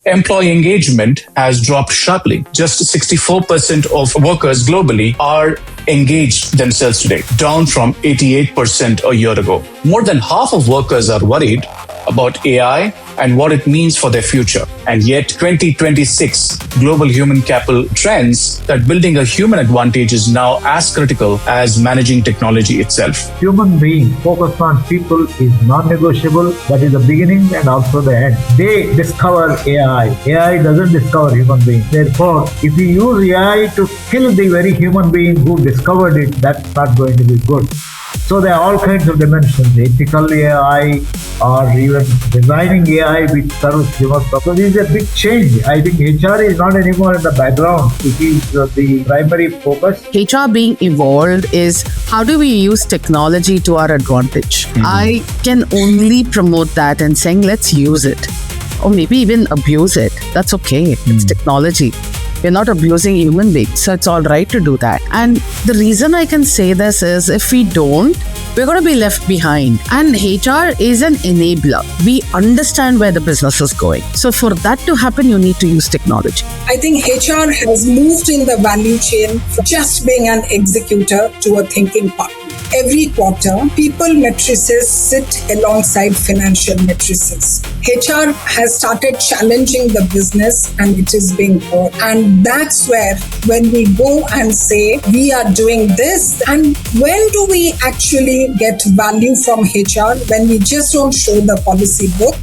Employee engagement has dropped sharply. Just 64% of workers globally are engaged themselves today, down from 88% a year ago. More than half of workers are worried about AI and what it means for their future. And yet, 2026 global human capital trends that building a human advantage is now as critical as managing technology itself. Human being focused on people is non-negotiable. That is the beginning and also the end. They discover AI. AI doesn't discover human beings. Therefore, if you use AI to kill the very human being who discovered it, that's not going to be good. So there are all kinds of dimensions, ethical AI or even designing AI which serves human purpose. This is a big change. I think HR is not anymore in the background. It is the primary focus. HR being evolved is how do we use technology to our advantage? I can only promote that and saying let's use it. Or maybe even abuse it. That's okay. It's technology. We're not abusing human beings, so it's all right to do that. And the reason I can say this is if we don't, we're going to be left behind. And HR is an enabler. We understand where the business is going. So for that to happen, you need to use technology. I think HR has moved in the value chain from just being an executor to a thinking partner. Every quarter, people matrices sit alongside financial matrices. HR has started challenging the business and it is being heard. And that's where when we go and say we are doing this, and when do we actually get value from HR? When we just don't show the policy book,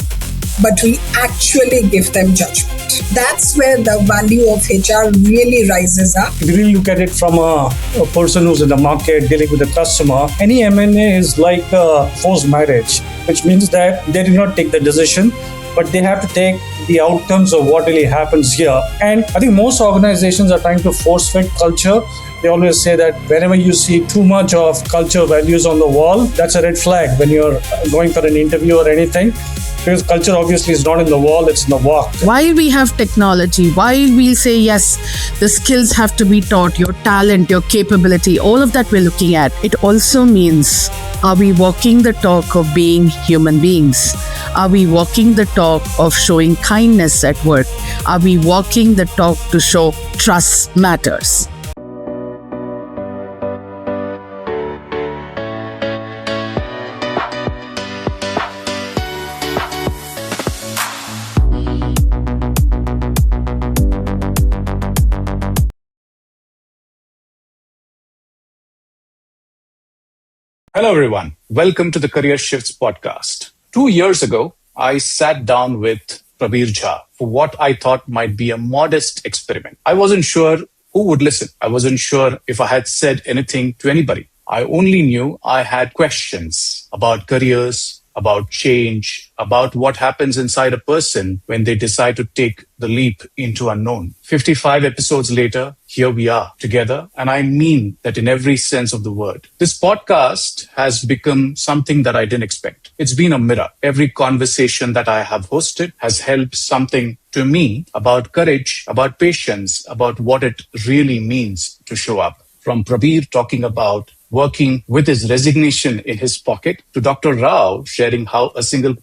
but we actually give them judgment. That's where the value of HR really rises up. If you really look at it from a person who's in the market dealing with the customer, any M&A is like a forced marriage, which means that they did not take the decision, but they have to take the outcomes of what really happens here. And I think most organizations are trying to force fit culture. They always say that whenever you see too much of culture values on the wall, that's a red flag when you're going for an interview or anything. Because culture obviously is not in the wall, it's in the walk. While we have technology, while we say, yes, the skills have to be taught, your talent, your capability, all of that we're looking at, it also means, are we walking the talk of being human beings? Are we walking the talk of showing kindness at work? Are we walking the talk to show trust matters? Hello, everyone. Welcome to the Career Shifts podcast. 2 years ago, I sat down with Prabir Jha for what I thought might be a modest experiment. I wasn't sure who would listen. I wasn't sure if I had said anything to anybody. I only knew I had questions about careers, about change, about what happens inside a person when they decide to take the leap into unknown. 55 episodes later, here we are together, and I mean that in every sense of the word. This podcast has become something that I didn't expect. It's been a mirror. Every conversation that I have hosted has held something to me about courage, about patience, about what it really means to show up. From Prabir talking about working with his resignation in his pocket, to Dr. Rao sharing how a single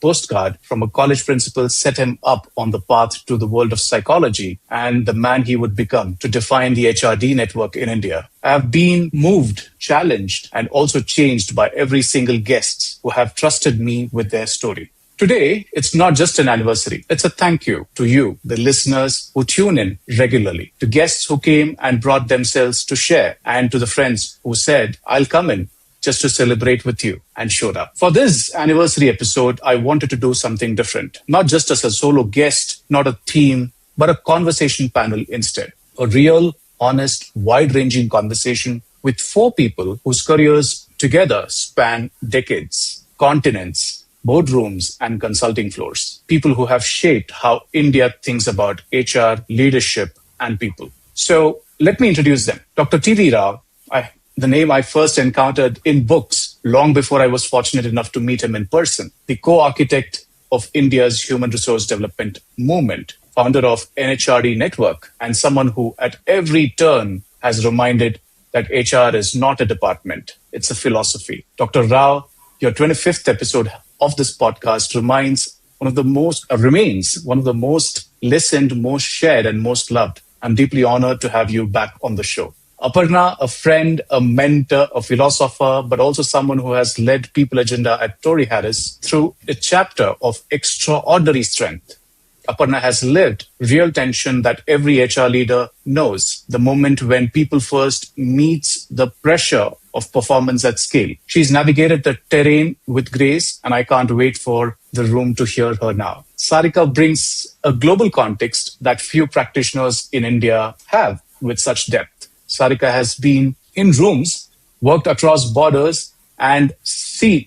postcard from a college principal set him up on the path to the world of psychology and the man he would become to define the HRD network in India. I have been moved, challenged, and also changed by every single guest who have trusted me with their story. Today, it's not just an anniversary. It's a thank you to you, the listeners who tune in regularly, to guests who came and brought themselves to share, and to the friends who said, I'll come in just to celebrate with you, and showed up. For this anniversary episode, I wanted to do something different, not just as a solo guest, not a theme, but a conversation panel instead. A real, honest, wide-ranging conversation with 4 people whose careers together span decades, continents, boardrooms, and consulting floors. People who have shaped how India thinks about HR, leadership, and people. So let me introduce them. Dr. T.V. Rao, the name I first encountered in books long before I was fortunate enough to meet him in person. The co-architect of India's human resource development movement, founder of NHRD Network, and someone who at every turn has reminded that HR is not a department, it's a philosophy. Dr. Rao, your 25th episode of this podcast reminds one of the most, remains one of the most listened, most shared, and most loved. I'm deeply honored to have you back on the show. Aparna, a friend, a mentor, a philosopher, but also someone who has led People Agenda at Tory Harris through a chapter of extraordinary strength. Aparna has lived real tension that every HR leader knows. The moment when people first meets the pressure of performance at scale. She's navigated the terrain with grace, and I can't wait for the room to hear her now. Sarika brings a global context that few practitioners in India have with such depth. Sarika has been in rooms, worked across borders, and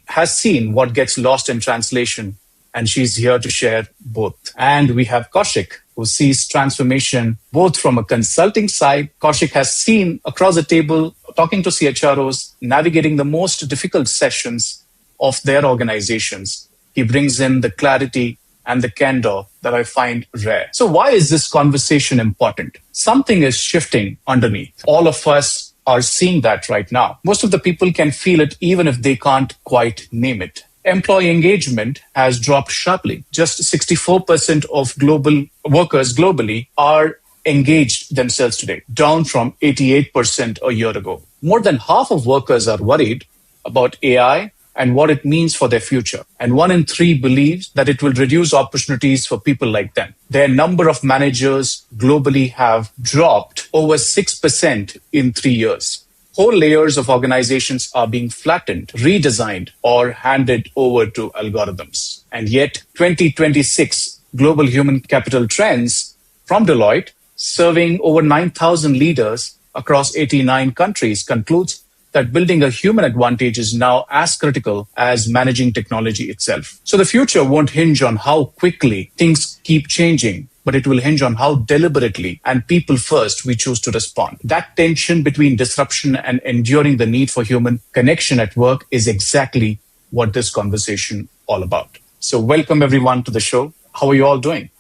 has seen what gets lost in translation. And she's here to share both. And we have Kaushik, who sees transformation both from a consulting side. Kaushik has seen across the table, talking to CHROs, navigating the most difficult sessions of their organizations. He brings in the clarity and the candor that I find rare. So why is this conversation important? Something is shifting underneath. All of us are seeing that right now. Most of the people can feel it even if they can't quite name it. Employee engagement has dropped sharply. Just 64% of global workers globally are engaged themselves today, down from 88% a year ago. More than half of workers are worried about AI and what it means for their future. And 1 in 3 believes that it will reduce opportunities for people like them. Their number of managers globally have dropped over 6% in 3 years. Whole layers of organizations are being flattened, redesigned, or handed over to algorithms. And yet, 2026 Global Human Capital Trends from Deloitte, serving over 9,000 leaders across 89 countries, concludes that building a human advantage is now as critical as managing technology itself. So the future won't hinge on how quickly things keep changing, but it will hinge on how deliberately and people first we choose to respond. That tension between disruption and enduring the need for human connection at work is exactly what this conversation all about. So welcome everyone to the show. How are you all doing?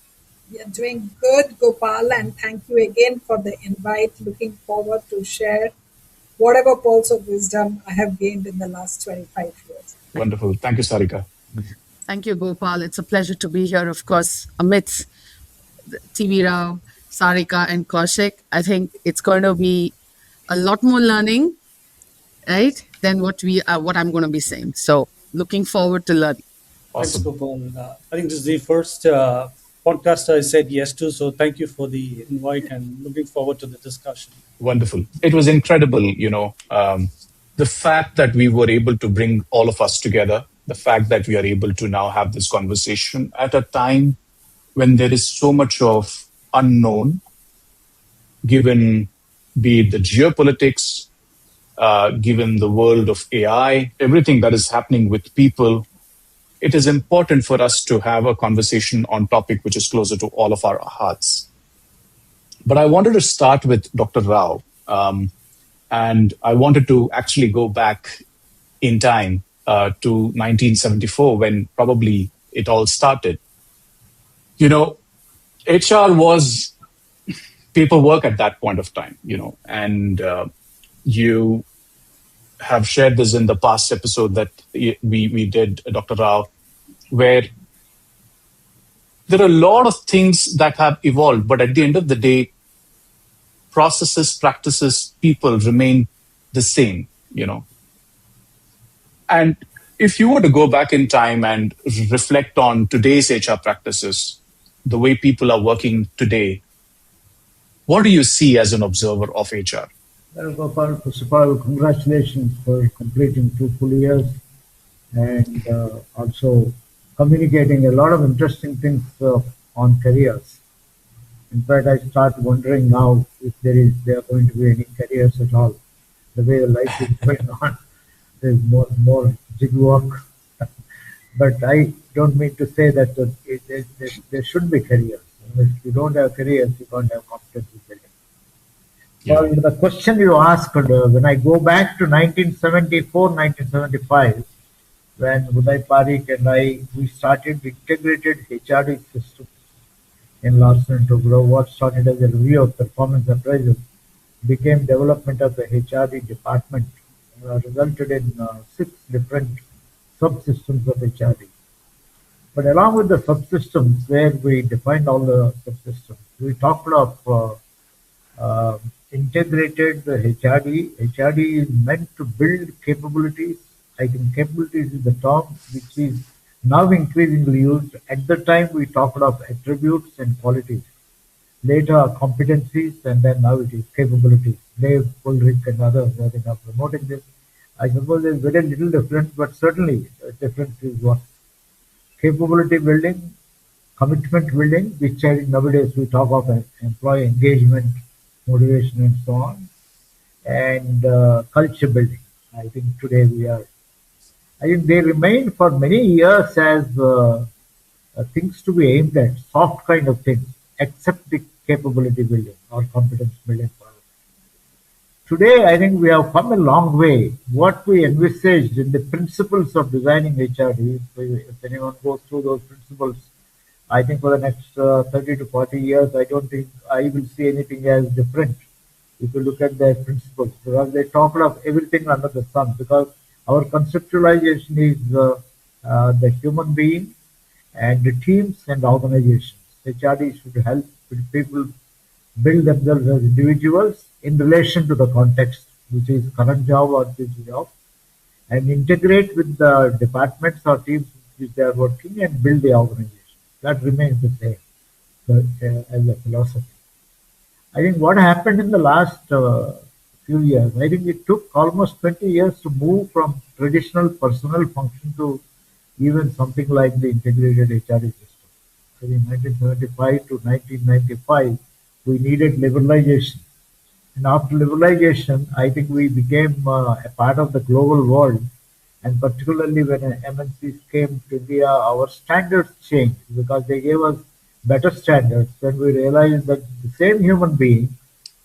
We are doing good, Gopal, and thank you again for the invite. Looking forward to share whatever pearls of wisdom I have gained in the last 25 years. Wonderful. Thank you, Sarika. Thank you, Gopal. It's a pleasure to be here, of course, amidst TV Rao, Sarika, and Kaushik. I think it's going to be a lot more learning, right, than what I'm going to be saying. So, looking forward to learning. Thanks, Awesome. Gopal. I think this is the first podcast I said yes to, so thank you for the invite and looking forward to the discussion. Wonderful. It was incredible, the fact that we were able to bring all of us together, the fact that we are able to now have this conversation at a time when there is so much of unknown, given be it the geopolitics, given the world of AI, everything that is happening with people, it is important for us to have a conversation on topic which is closer to all of our hearts. But I wanted to start with Dr. Rao, and I wanted to actually go back in time to 1974 when probably it all started. HR was paperwork at that point of time, and you have shared this in the past episode that we did, Dr. Rao, where there are a lot of things that have evolved, but at the end of the day, processes, practices, people remain the same, And if you were to go back in time and reflect on today's HR practices, the way people are working today, what do you see as an observer of HR? Well, Gopal, first of all, congratulations for completing 2 full years and also communicating a lot of interesting things on careers. In fact, I start wondering now if there are going to be any careers at all. The way the life is going on, there's more jig work. But I don't mean to say that there should be careers. If you don't have careers, you can't have competency careers. Yeah. Well, the question you asked, when I go back to 1974, 1975, when Uday Parikh and we started integrated HRD system in Larsen & Toubro, what started as a review of performance appraisal became development of the HRD department, resulted in 6 different subsystems of HRD. But along with the subsystems where we defined all the subsystems, we talked of uh, integrated HRD. HRD is meant to build capabilities. I think capabilities is the term which is now increasingly used. At the time, we talked of attributes and qualities. Later, competencies, and then now it is capabilities. Dave, Ulrich, and others, I think, are promoting this. I suppose there's very little difference, but certainly a difference is what capability building, commitment building, which I think nowadays we talk of as employee engagement, motivation, and so on, and culture building. I think today we are. I think they remain for many years as things to be aimed at, soft kind of things, except the capability building or competence building. Today, I think we have come a long way. What we envisaged in the principles of designing HRD, if anyone goes through those principles, I think for the next 30 to 40 years, I don't think I will see anything as different if you look at their principles, because they talk of everything under the sun, because our conceptualization is the human being and the teams and organizations. HRD should help people build themselves as individuals in relation to the context, which is current job or future job, and integrate with the departments or teams which they are working and build the organization. That remains the same as a philosophy. I think what happened in the last few years, I think it took almost 20 years to move from traditional personnel function to even something like the integrated HRE system. So in 1975 to 1995, we needed liberalization. And after liberalization, I think we became a part of the global world. And particularly when MNCs came to India, our standards changed because they gave us better standards. When we realized that the same human being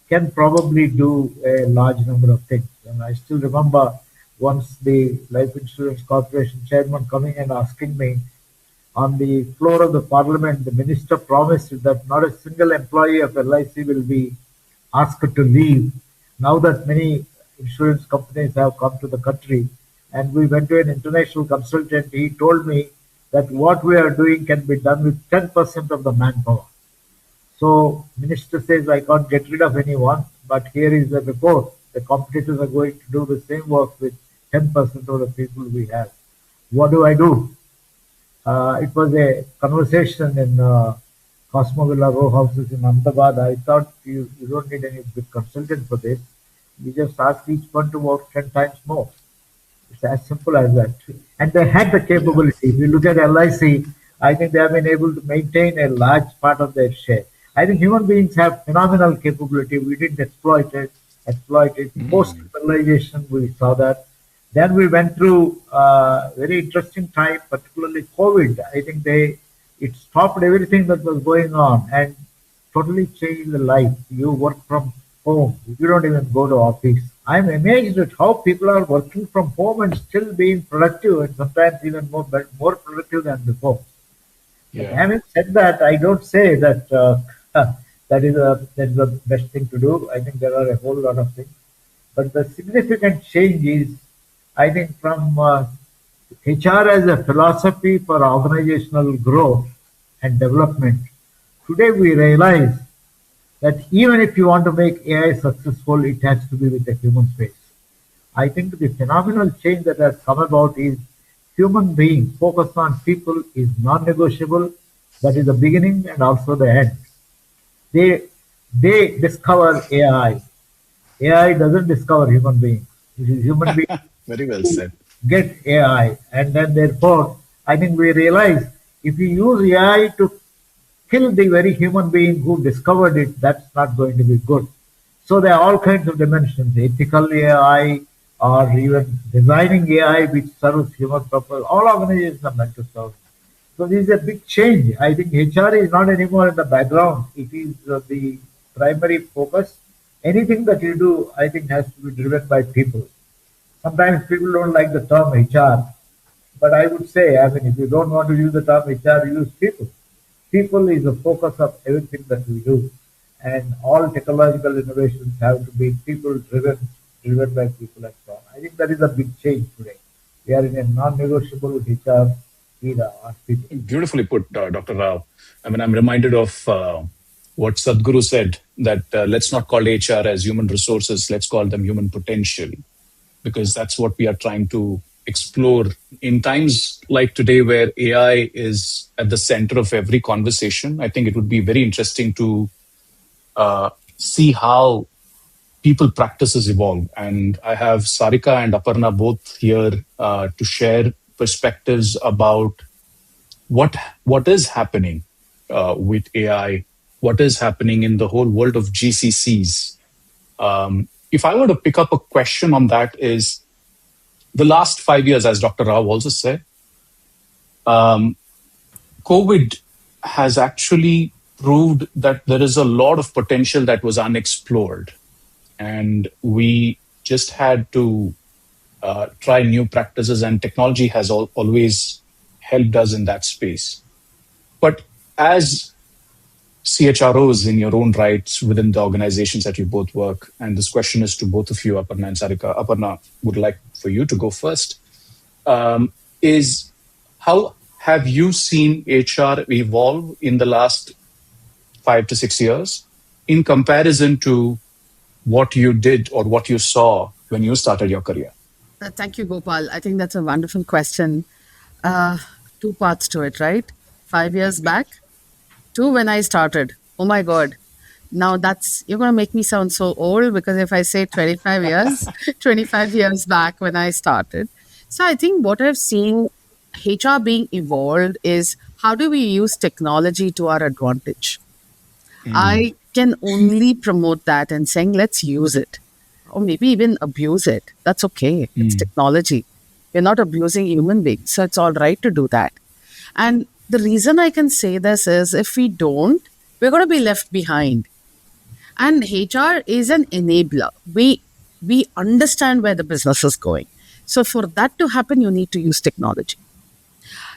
can probably do a large number of things. And I still remember once the Life Insurance Corporation chairman coming and asking me on the floor of the parliament, the minister promised that not a single employee of LIC will be asked to leave. Now that many insurance companies have come to the country, and we went to an international consultant, he told me that what we are doing can be done with 10% of the manpower. So minister says I can't get rid of anyone, but here is the report. The competitors are going to do the same work with 10% of the people we have. What do I do? It was a conversation in Cosmo Villa row houses in Ahmedabad. I thought you don't need any big consultant for this. You just ask each one to work 10 times more. It's as simple as that. And they had the Yeah. capability. If you look at LIC, I think they have been able to maintain a large part of their share. I think human beings have phenomenal capability. We didn't exploit it. Exploit it. Post Mm. globalization, we saw that. Then we went through a very interesting time, particularly COVID. I think it stopped everything that was going on and totally changed the life. You work from home. You don't even go to office. I'm amazed at how people are working from home and still being productive and sometimes even more productive than before. But Yeah. having said that, I don't say that that's the best thing to do. I think there are a whole lot of things. But the significant change is, I think, from HR as a philosophy for organizational growth and development. Today we realize that even if you want to make AI successful, it has to be with a human face. I think the phenomenal change that has come about is human being focused on people is non-negotiable. That is the beginning and also the end. They they discover AI. AI doesn't discover human beings. It is human beings Very well who said. get AI, and then therefore I think we realize if you use AI to kill the very human being who discovered it, that's not going to be good. So there are all kinds of dimensions, ethical AI or even designing AI which serves human purpose. All organizations are meant to serve. So this is a big change. I think HR is not anymore in the background. It is the primary focus. Anything that you do, I think, has to be driven by people. Sometimes people don't like the term HR, but I would say, I mean, if you don't want to use the term HR, use people. People is the focus of everything that we do, and all technological innovations have to be people driven, driven by people and so on. I think that is a big change today. We are in a non-negotiable HR with our people. Beautifully put, Dr. Rao. I mean, I'm reminded of what Sadhguru said that let's not call HR as human resources, let's call them human potential, because that's what we are trying to explore in times like today where AI is at the center of every conversation. I think it would be very interesting to see how people practices evolve. And I have Sarika and Aparna both here to share perspectives about what is happening with AI, what is happening in the whole world of GCCs. If I were to pick up a question on that, is the last 5 years, as Dr. Rao also said, COVID has actually proved that there is a lot of potential that was unexplored. And we just had to try new practices, and technology has always helped us in that space. But as CHROs in your own rights within the organizations that you both work, and this question is to both of you, Aparna and Sarika. Aparna, would like for you to go first. Is how have you seen HR evolve in the last 5 to 6 years in comparison to what you did or what you saw when you started your career? Thank you, Gopal. I think that's a wonderful question. Two parts to it, right? 5 years back to when I started. Oh my God. Now you're going to make me sound so old, because if I say 25 years, 25 years back when I started. So I think what I've seen HR being evolved is how do we use technology to our advantage? I can only promote that and saying, let's use it, or maybe even abuse it. That's okay. It's technology. We're not abusing human beings. So it's all right to do that. And the reason I can say this is if we don't, we're going to be left behind. And HR is an enabler. We understand where the business is going. So for that to happen, you need to use technology.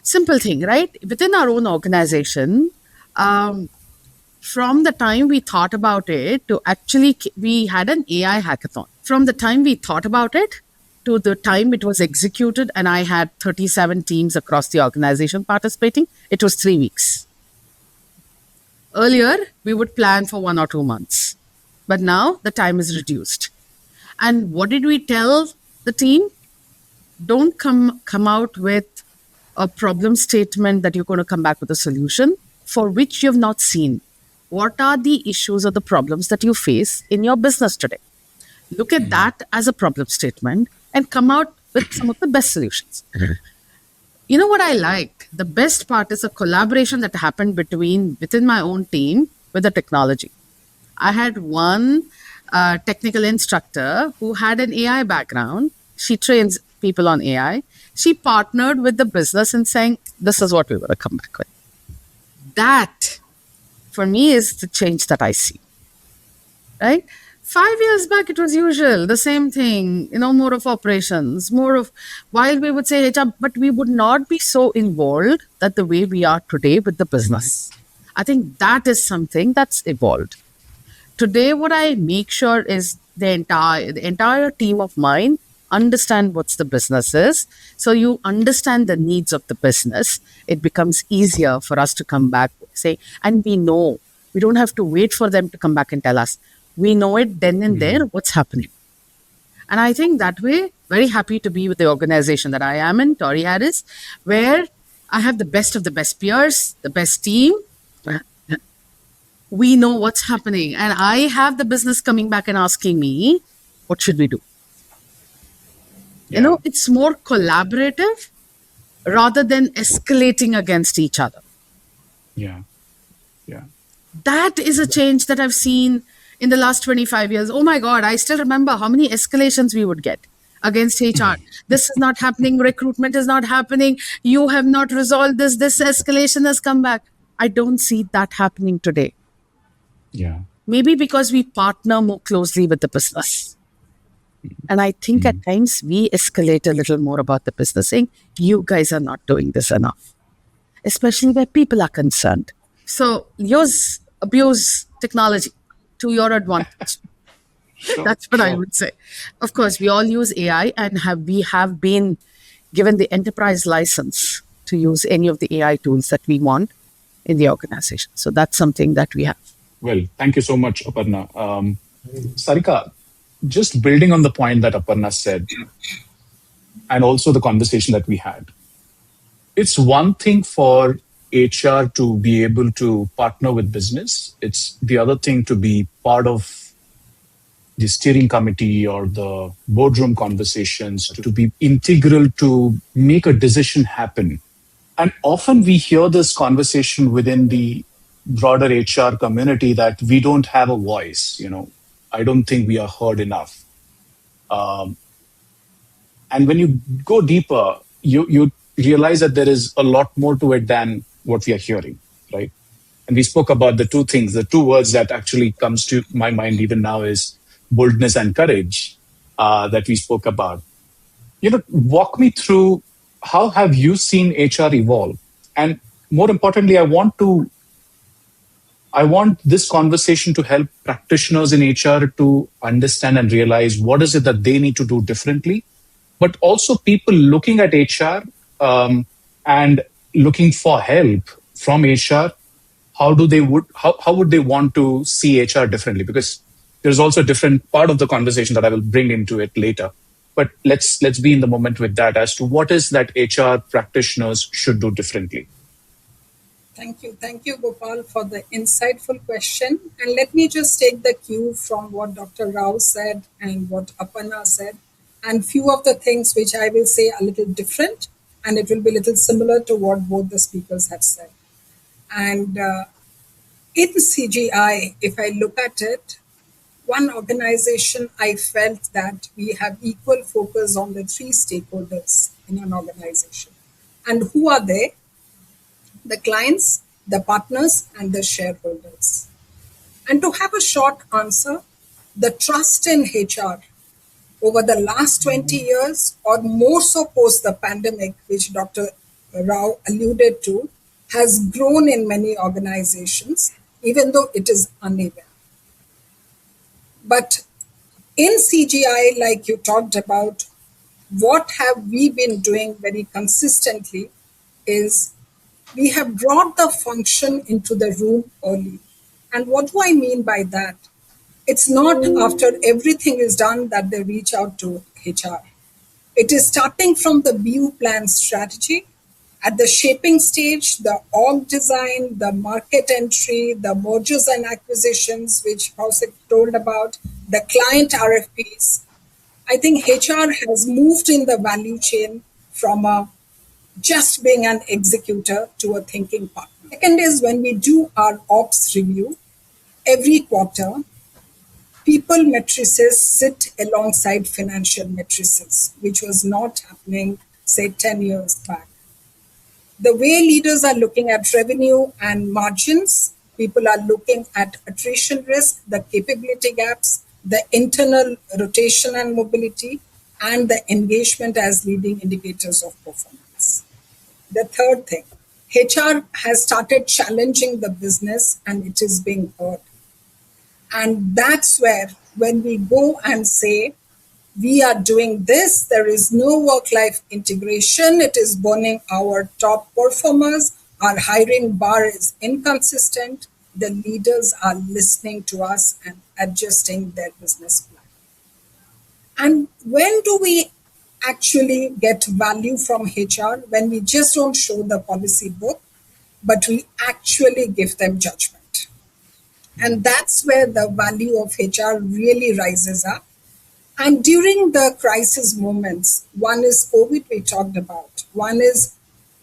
Simple thing, right? Within our own organization, from the time we thought about it to actually, we had an AI hackathon. From the time we thought about it to the time it was executed, and I had 37 teams across the organization participating, it was 3 weeks. Earlier, we would plan for 1 or 2 months, but now the time is reduced. And what did we tell the team? Don't come out with a problem statement that you're going to come back with a solution for which you have not seen. What are the issues or the problems that you face in your business today? Look at that as a problem statement and come out with some of the best solutions. You know what I like? The best part is a collaboration that happened within my own team with the technology. I had one technical instructor who had an AI background. She trains people on AI. She partnered with the business in saying, this is what we were to come back with. That, for me, is the change that I see. Right? 5 years back, it was usual, the same thing, more of operations, more of, while we would say HR, but we would not be so involved that the way we are today with the business. I think that is something that's evolved. Today, what I make sure is the entire team of mine understand what the business is. So you understand the needs of the business. It becomes easier for us to come back, say, and we know. We don't have to wait for them to come back and tell us. We know it then and there what's happening. And I think that way, very happy to be with the organization that I am in, Tori Harris, where I have the best of the best peers, the best team. We know what's happening. And I have the business coming back and asking me, what should we do? Yeah. It's more collaborative rather than escalating against each other. Yeah. That is a change that I've seen in the last 25 years. Oh my God, I still remember how many escalations we would get against HR. This is not happening. Recruitment is not happening. You have not resolved this. This escalation has come back. I don't see that happening today. Yeah. Maybe because we partner more closely with the business. And I think at times we escalate a little more about the business, saying, you guys are not doing this enough, especially where people are concerned. So abuse technology to your advantage. That's what I would say. Of course, we all use AI and we have been given the enterprise license to to use any of the AI tools that we want in the organization. So that's something that we have. Well, thank you so much, Aparna. Sarika, just building on the point that Aparna said, and also the conversation that we had, it's one thing for HR to be able to partner with business. It's the other thing to be part of the steering committee or the boardroom conversations, to be integral to make a decision happen. And often we hear this conversation within the broader HR community that we don't have a voice. I don't think we are heard enough. Um, and when you go deeper, you realize that there is a lot more to it than what we are hearing, right? And we spoke about the two things, the two words that actually comes to my mind even now is boldness and courage, that we spoke about. Walk me through, how have you seen HR evolve? And more importantly, I want this conversation to help practitioners in HR to understand and realize what is it that they need to do differently, but also people looking at HR, and looking for help from HR. How would they want to see HR differently? Because there's also a different part of the conversation that I will bring into it later. But let's be in the moment with that as to what is that HR practitioners should do differently. Thank you, Gopal, for the insightful question. And let me just take the cue from what Dr. Rao said and what Aparna said, and few of the things which I will say a little different, and it will be a little similar to what both the speakers have said. And in CGI, if I look at it, one organization, I felt that we have equal focus on the three stakeholders in an organization. And who are they? The clients, the partners, and the shareholders. And to have a short answer, the trust in HR over the last 20 years, or more so post the pandemic, which Dr. Rao alluded to, has grown in many organizations, even though it is uneven. But in CGI, like you talked about, what have we been doing very consistently is we have brought the function into the room early. And what do I mean by that? It's not after everything is done that they reach out to HR. It is starting from the BU plan strategy. At the shaping stage, the org design, the market entry, the mergers and acquisitions, which Kaushik told about, the client RFPs. I think HR has moved in the value chain from just being an executor to a thinking partner. Second is when we do our ops review every quarter, people matrices sit alongside financial matrices, which was not happening, say, 10 years back. The way leaders are looking at revenue and margins, people are looking at attrition risk, the capability gaps, the internal rotation and mobility, and the engagement as leading indicators of performance. The third thing, HR has started challenging the business and it is being heard. And that's where, when we go and say, we are doing this, there is no work-life integration, it is burning our top performers, our hiring bar is inconsistent, the leaders are listening to us and adjusting their business plan. And when do we actually get value from HR? When we just don't show the policy book, but we actually give them judgment. And that's where the value of HR really rises up. And during the crisis moments, one is COVID, we talked about. One is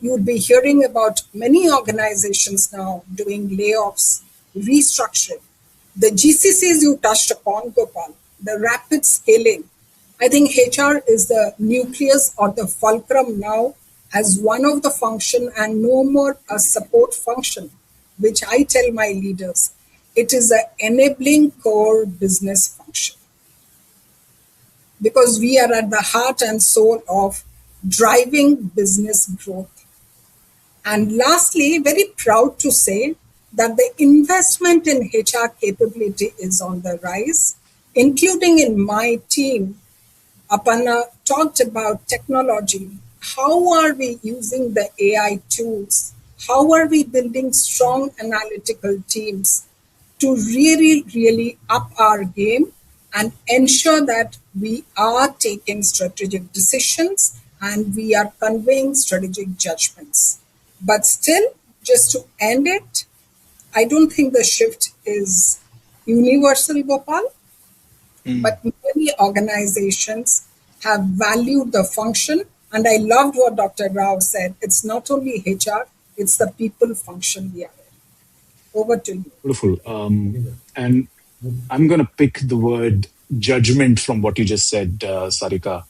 you'd be hearing about many organizations now doing layoffs, restructuring. The GCCs you touched upon, Gopal, the rapid scaling. I think HR is the nucleus or the fulcrum now as one of the function and no more a support function, which I tell my leaders. It is an enabling core business function, because we are at the heart and soul of driving business growth. And lastly, very proud to say that the investment in HR capability is on the rise, including in my team. Aparna talked about technology. how are we using the AI tools? How are we building strong analytical teams to really, really up our game and ensure that we are taking strategic decisions and we are conveying strategic judgments? But still, just to end it, I don't think the shift is universal, Gopal, but many organizations have valued the function. And I loved what Dr. Rao said. It's not only HR, it's the people function we are in. Over to you. Beautiful. And I'm going to pick the word judgment from what you just said, Sarika.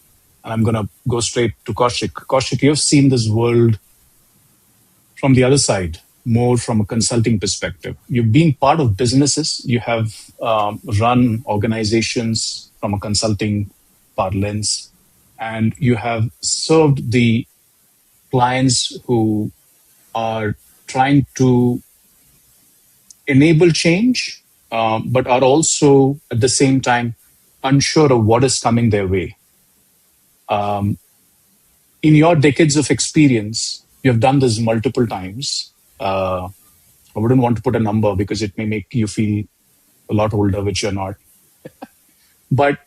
And I'm going to go straight to Kaushik. Kaushik, you've seen this world from the other side, more from a consulting perspective. You've been part of businesses, you have run organizations from a consulting parlance, and you have served the clients who are trying to enable change, but are also at the same time unsure of what is coming their way. In your decades of experience, you have done this multiple times. I wouldn't want to put a number because it may make you feel a lot older, which you're not. But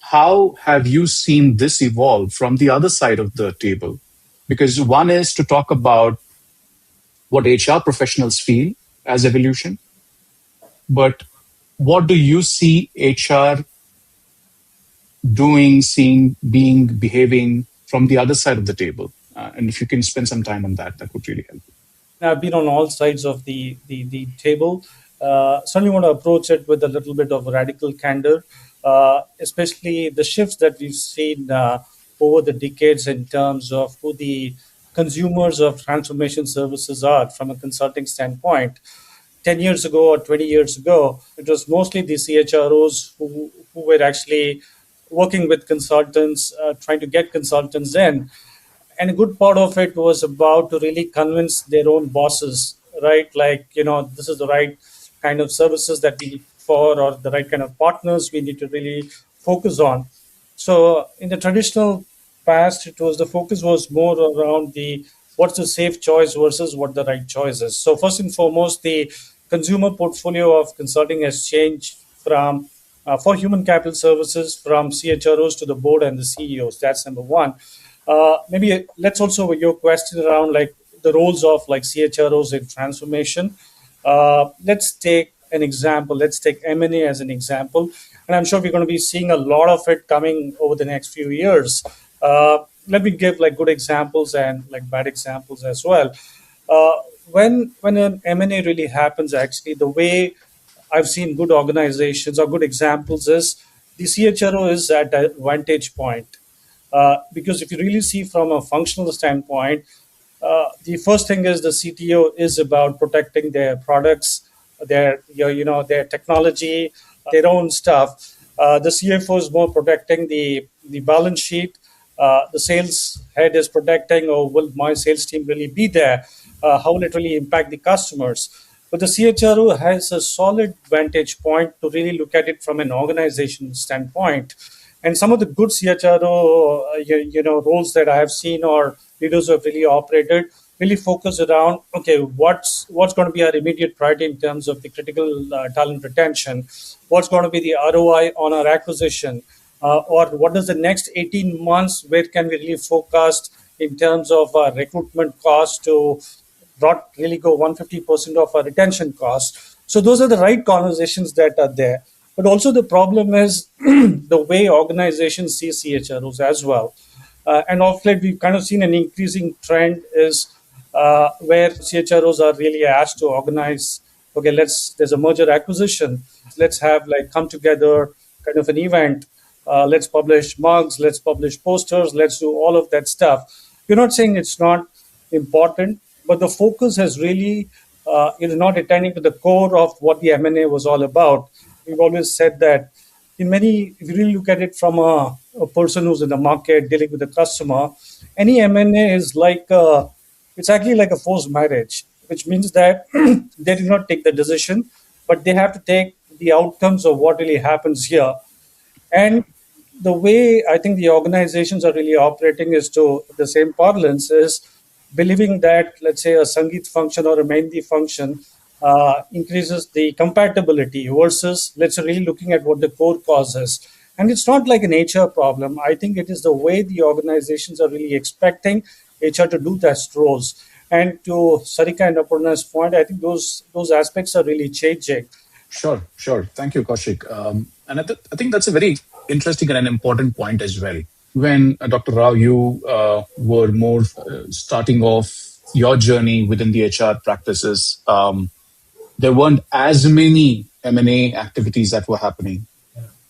how have you seen this evolve from the other side of the table? Because one is to talk about what HR professionals feel as evolution, but what do you see HR doing, seeing, being, behaving from the other side of the table? And if you can spend some time on that, that would really help. I've been on all sides of the table. Certainly want to approach it with a little bit of radical candor, especially the shifts that we've seen over the decades in terms of who the consumers of transformation services are from a consulting standpoint. 10 years ago or 20 years ago, it was mostly the CHROs who were actually working with consultants, trying to get consultants in. And a good part of it was about to really convince their own bosses, right? Like, this is the right kind of services that we need for, or the right kind of partners we need to really focus on. So in the traditional past, it was the focus was more around the what's the safe choice versus what the right choice is. So first and foremost, the consumer portfolio of consulting has changed from for human capital services from CHROs to the board and the CEOs. That's number one. Maybe let's also your question around like the roles of like CHROs in transformation. Let's take an example. Let's take M&A as an example, and I'm sure we're going to be seeing a lot of it coming over the next few years. Let me give like good examples and like bad examples as well. Uh, when an M&A really happens, actually, the way I've seen good organizations or good examples is the CHRO is at a vantage point. Because if you really see from a functional standpoint, the first thing is the CTO is about protecting their products, their technology, their own stuff. The CFO is more protecting the balance sheet. The sales head is protecting, or will my sales team really be there? How will it really impact the customers? But the CHRO has a solid vantage point to really look at it from an organization standpoint. And some of the good CHRO, roles that I have seen or leaders who have really operated really focus around, okay, what's going to be our immediate priority in terms of the critical talent retention? What's going to be the ROI on our acquisition? Or what is the next 18 months? Where can we really focus in terms of recruitment cost to not really go 150% of our retention costs? So those are the right conversations that are there. But also the problem is the way organizations see CHROs as well. And of late, we've kind of seen an increasing trend is where CHROs are really asked to organize, okay, there's a merger acquisition. Let's have like come together kind of an event. Let's publish mugs, let's publish posters, let's do all of that stuff. We're not saying it's not important, but the focus has really not attending to the core of what the M&A was all about. We've always said that if you really look at it from a person who's in the market dealing with the customer, any M&A is like it's actually like a forced marriage, which means that they do not take the decision, but they have to take the outcomes of what really happens here. And the way I think the organizations are really operating is to the same parlance is believing that, let's say, a Sangeet function or a Mehndi function increases the compatibility versus, let's say, really looking at what the core cause is. And it's not like an HR problem. I think it is the way the organizations are really expecting HR to do that roles. And to Sarika and Aparna's point, I think those aspects are really changing. Sure, sure. Thank you, Kaushik. And I think that's a very interesting and an important point as well. When Dr. Rao, you were more starting off your journey within the HR practices, there weren't as many M&A activities that were happening,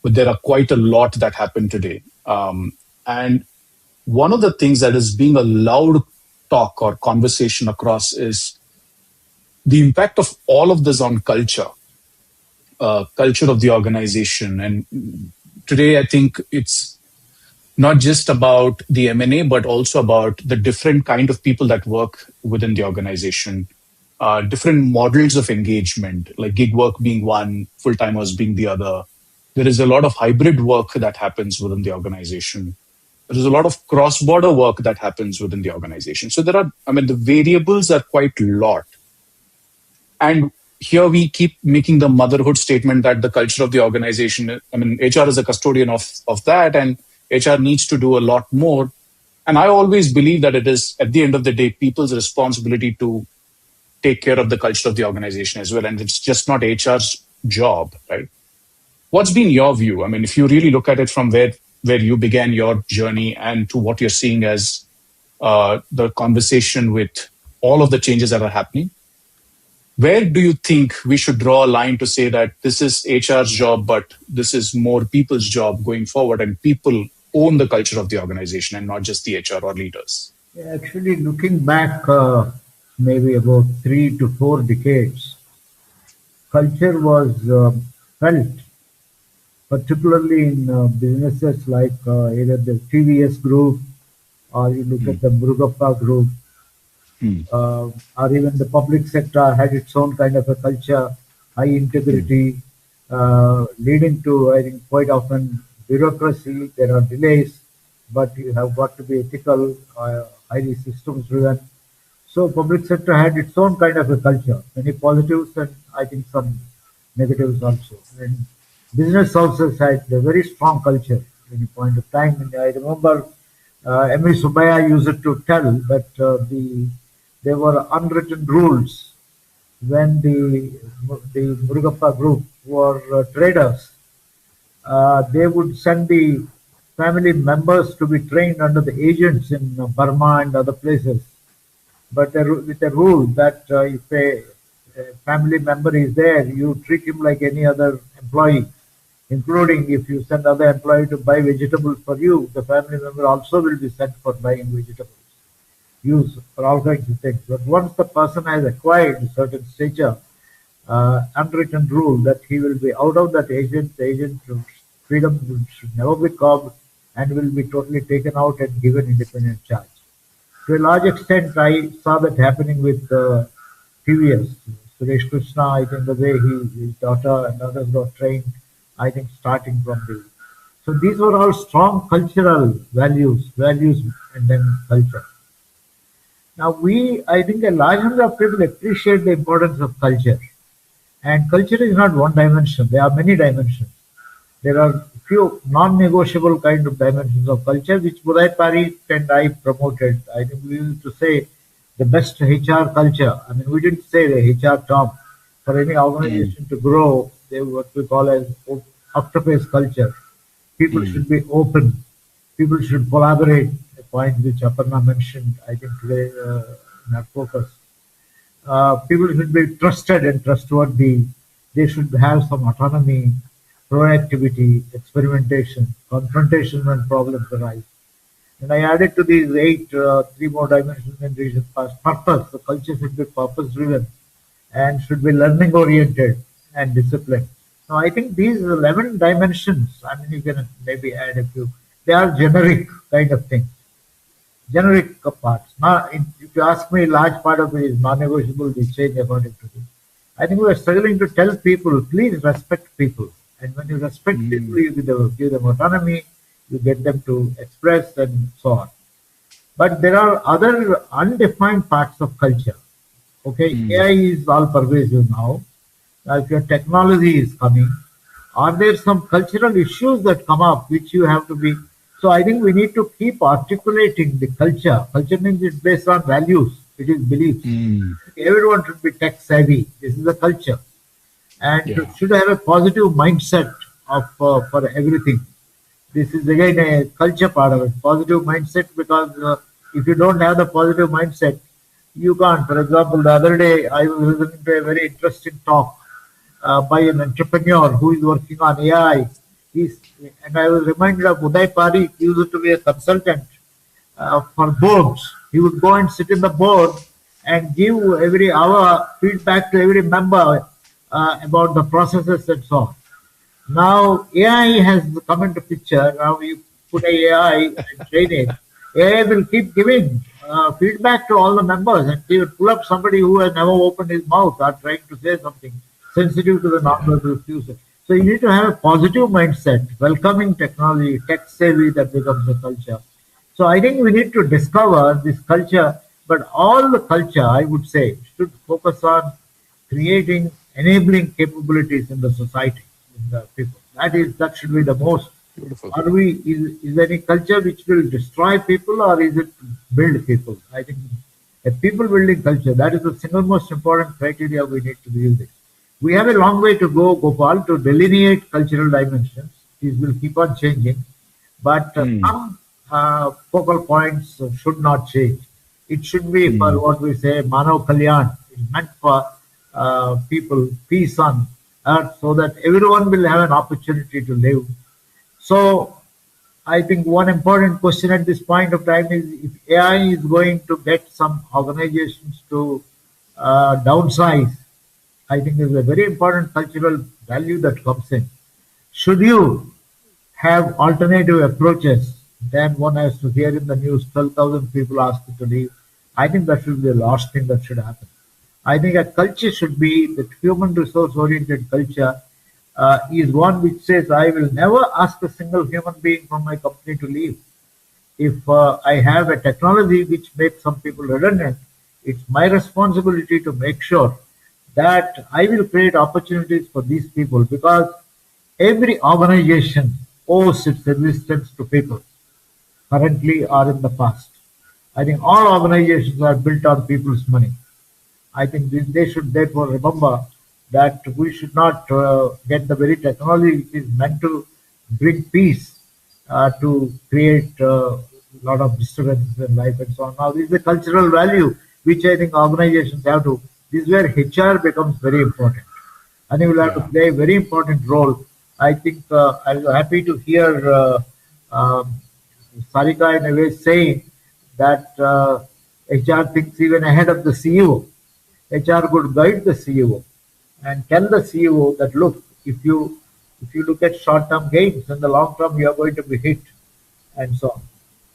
but there are quite a lot that happen today. And one of the things that is being a loud talk or conversation across is the impact of all of this on culture, culture of the organization. And today, I think it's not just about the M&A, but also about the different kind of people that work within the organization, different models of engagement, like gig work being one, full-timers being the other. There is a lot of hybrid work that happens within the organization. There is a lot of cross-border work that happens within the organization. So the variables are quite a lot. And here we keep making the motherhood statement that the culture of the organization, HR is a custodian of that, and HR needs to do a lot more. And I always believe that it is, at the end of the day, people's responsibility to take care of the culture of the organization as well. And it's just not HR's job, right? What's been your view? If you really look at it from where you began your journey and to what you're seeing as the conversation with all of the changes that are happening, where do you think we should draw a line to say that this is HR's job, but this is more people's job going forward, and people own the culture of the organization and not just the HR or leaders? Yeah, actually, looking back maybe about 3 to 4 decades, culture was felt, particularly in businesses like either the TVS group or you look at the Murugappa group, or even the public sector had its own kind of a culture, high integrity, leading to, I think, quite often bureaucracy. There are delays, but you have got to be ethical, highly systems driven. So public sector had its own kind of a culture, many positives and I think some negatives also. And business houses had a very strong culture at a point of time. And I remember M.E. Subaya used to tell that there were unwritten rules when the Murugappa group were traders. They would send the family members to be trained under the agents in Burma and other places, but with a rule that if a family member is there, you treat him like any other employee, including if you send other employee to buy vegetables for you, the family member also will be sent for buying vegetables, use for all kinds of things. But once the person has acquired a certain stature, unwritten rule that he will be out of that agent, the agent freedom should never be curbed and will be totally taken out and given independent charge. To a large extent, I saw that happening with TVS. Suresh Krishna, I think the way his daughter and others got trained, I think starting from the. So these were all strong cultural values and then culture. Now I think a large number of people appreciate the importance of culture. And culture is not one dimension, there are many dimensions. There are few non-negotiable kind of dimensions of culture which Budai Parikh and I promoted. I think we used to say the best HR culture. We didn't say the HR term. For any organization to grow, they what we call as octopus culture. People should be open. People should collaborate, a point which Aparna mentioned, I think today in our focus. People should be trusted and trustworthy. They should have some autonomy, proactivity, experimentation, confrontation when problems arise. And I added to these 3 more dimensions in recent past. Purpose. The culture should be purpose driven and should be learning oriented and disciplined. Now I think these 11 dimensions, you can maybe add a few, they are generic kind of things. Generic parts. Now, if you ask me, large part of it is non-negotiable, we change according to this. I think we are struggling to tell people, please respect people. And when you respect people, you give them autonomy, you get them to express and so on. But there are other undefined parts of culture. Okay, AI is all pervasive now. Now, if your technology is coming, are there some cultural issues that come up which you have to be? So I think we need to keep articulating the culture. Culture means it's based on values, it is beliefs. Mm. Everyone should be tech savvy. This is the culture, and Yeah. should have a positive mindset of for everything. This is again a culture part of it. Positive mindset, because if you don't have the positive mindset, you can't. For example, the other day I was listening to a very interesting talk by an entrepreneur who is working on AI. He's, and I was reminded of Uday Parikh, he used to be a consultant for boards. He would go and sit in the board and give every hour feedback to every member about the processes and so on. Now AI has come into picture. Now you put a AI and train it. AI will keep giving feedback to all the members, and he will pull up somebody who has never opened his mouth or trying to say something sensitive to the Yeah. non-verbal cues. So you need to have a positive mindset, welcoming technology, tech savvy, that becomes a culture. So I think we need to discover this culture, but all the culture, I would say, should focus on creating enabling capabilities in the society, in the people. That should be the most. Beautiful. Are we is there any culture which will destroy people, or is it build people? I think a people building culture, that is the single most important criteria we need to be using. We have a long way to go, Gopal, to delineate cultural dimensions. These will keep on changing, but Mm. some focal points should not change. It should be for Mm. what we say, Manav Kalyan. It's meant for people, peace on earth, so that everyone will have an opportunity to live. So I think one important question at this point of time is, if AI is going to get some organizations to downsize, I think there's a very important cultural value that comes in. Should you have alternative approaches, then one has to hear in the news 12,000 people asked to leave. I think that should be the last thing that should happen. I think a culture should be that human resource oriented culture is one which says, I will never ask a single human being from my company to leave. If I have a technology which makes some people redundant, it's my responsibility to make sure that I will create opportunities for these people, because every organization owes its existence to people, currently or in the past. I think all organizations are built on people's money. I think they should therefore remember that we should not get the very technology which is meant to bring peace to create a lot of disturbances in life and so on. Now, this is the cultural value which I think organizations have to. This is where HR becomes very important. I think we'll have to Yeah. play a very important role. I think I was happy to hear um, Sarika in a way saying that HR thinks even ahead of the CEO. HR could guide the CEO and tell the CEO that, look, if you look at short-term gains, in the long term you are going to be hit, and so on.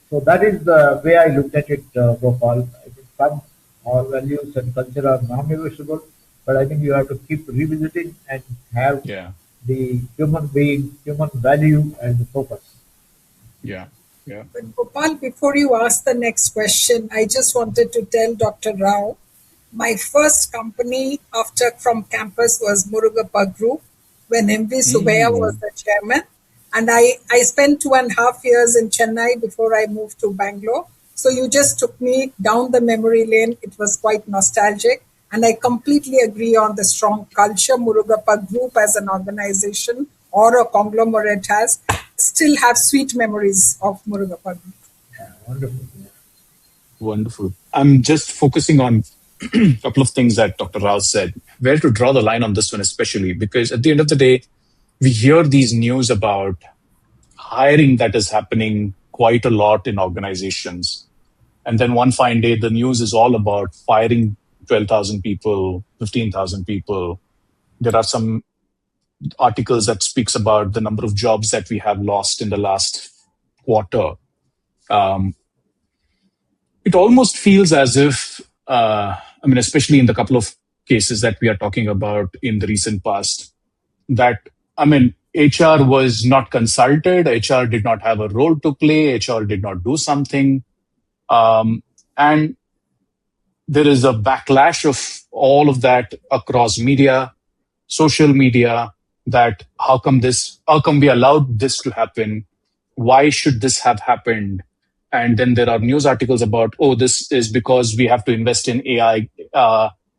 So that is the way I looked at it, Gopal. I think some our values and culture are non-negotiable, but I think you have to keep revisiting and have Yeah. the human being, human value as the focus. Yeah. Yeah. But Gopal, before you ask the next question, I just wanted to tell Dr. Rao, my first company after from campus was Murugappa Group when MV Subaya was Mm. the chairman. And I spent 2.5 years in Chennai before I moved to Bangalore. So you just took me down the memory lane. It was quite nostalgic. And I completely agree on the strong culture Murugappa Group as an organization or a conglomerate has. Still have sweet memories of Murugappa Group. Yeah, wonderful. Wonderful. I'm just focusing on a couple of things that Dr. Rao said. Where to draw the line on this one, especially because at the end of the day, we hear these news about hiring that is happening quite a lot in organizations. And then one fine day, the news is all about firing 12,000 people, 15,000 people. There are some articles that speaks about the number of jobs that we have lost in the last quarter. Um, it almost feels as if, especially in the couple of cases that we are talking about in the recent past, that, HR was not consulted, HR did not have a role to play, HR did not do something. And there is a backlash of all of that across media, social media, that how come we allowed this to happen? Why should this have happened? And then there are news articles about, oh, this is because we have to invest in AI,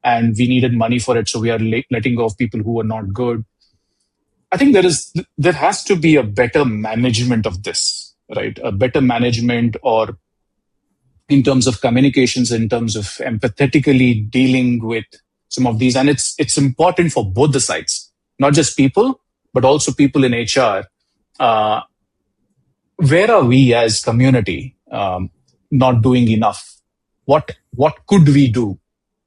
and we needed money for it, so we are letting go of people who are not good. I think there has to be a better management of this, right? A better management, or in terms of communications, in terms of empathetically dealing with some of these. And it's important for both the sides, not just people, but also people in HR. Uh, where are we as community not doing enough? What could we do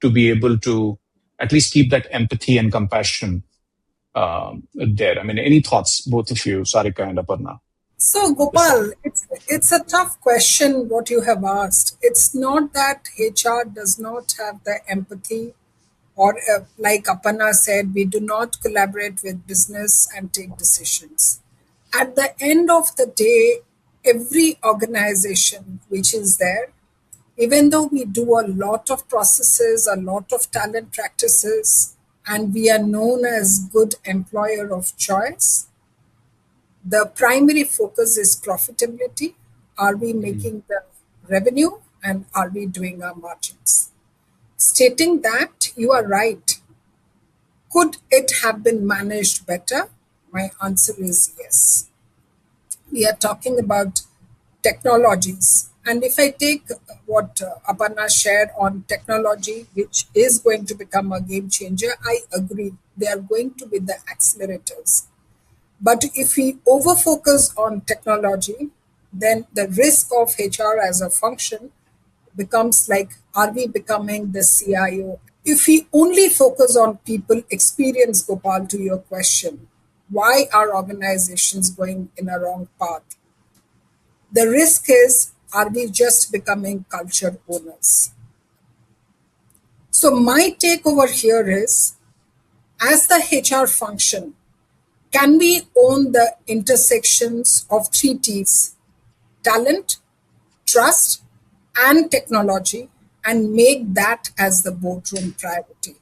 to be able to at least keep that empathy and compassion there? I mean, any thoughts, both of you, Sarika and Aparna? So, Gopal, it's a tough question what you have asked. It's not that HR does not have the empathy, or like Aparna said, we do not collaborate with business and take decisions. At the end of the day, every organization which is there, even though we do a lot of processes, a lot of talent practices, and we are known as good employer of choice, the primary focus is profitability. Are we making the revenue, and are we doing our margins? Stating that, you are right. Could it have been managed better? My answer is yes. We are talking about technologies. And if I take what Aparna shared on technology, which is going to become a game changer, I agree. They are going to be the accelerators. But if we over focus on technology, then the risk of HR as a function becomes like, are we becoming the CIO? If we only focus on people experience, Gopal, to your question, why are organizations going in a wrong path? The risk is, are we just becoming culture owners? So, my take over here is, as the HR function, can we own the intersections of three T's: talent, trust, and technology, and make that as the boardroom priority?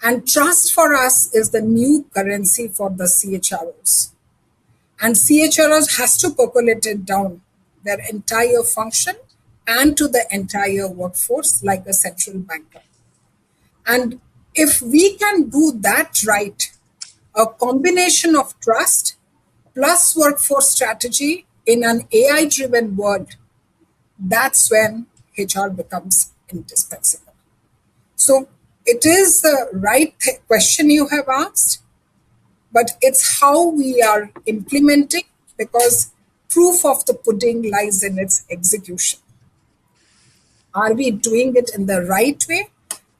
And trust for us is the new currency for the CHROs. And CHROs has to percolate it down their entire function and to the entire workforce like a central banker. And if we can do that right, a combination of trust plus workforce strategy in an AI driven world, that's when HR becomes indispensable. So it is the right question you have asked, but it's how we are implementing, because proof of the pudding lies in its execution. Are we doing it in the right way?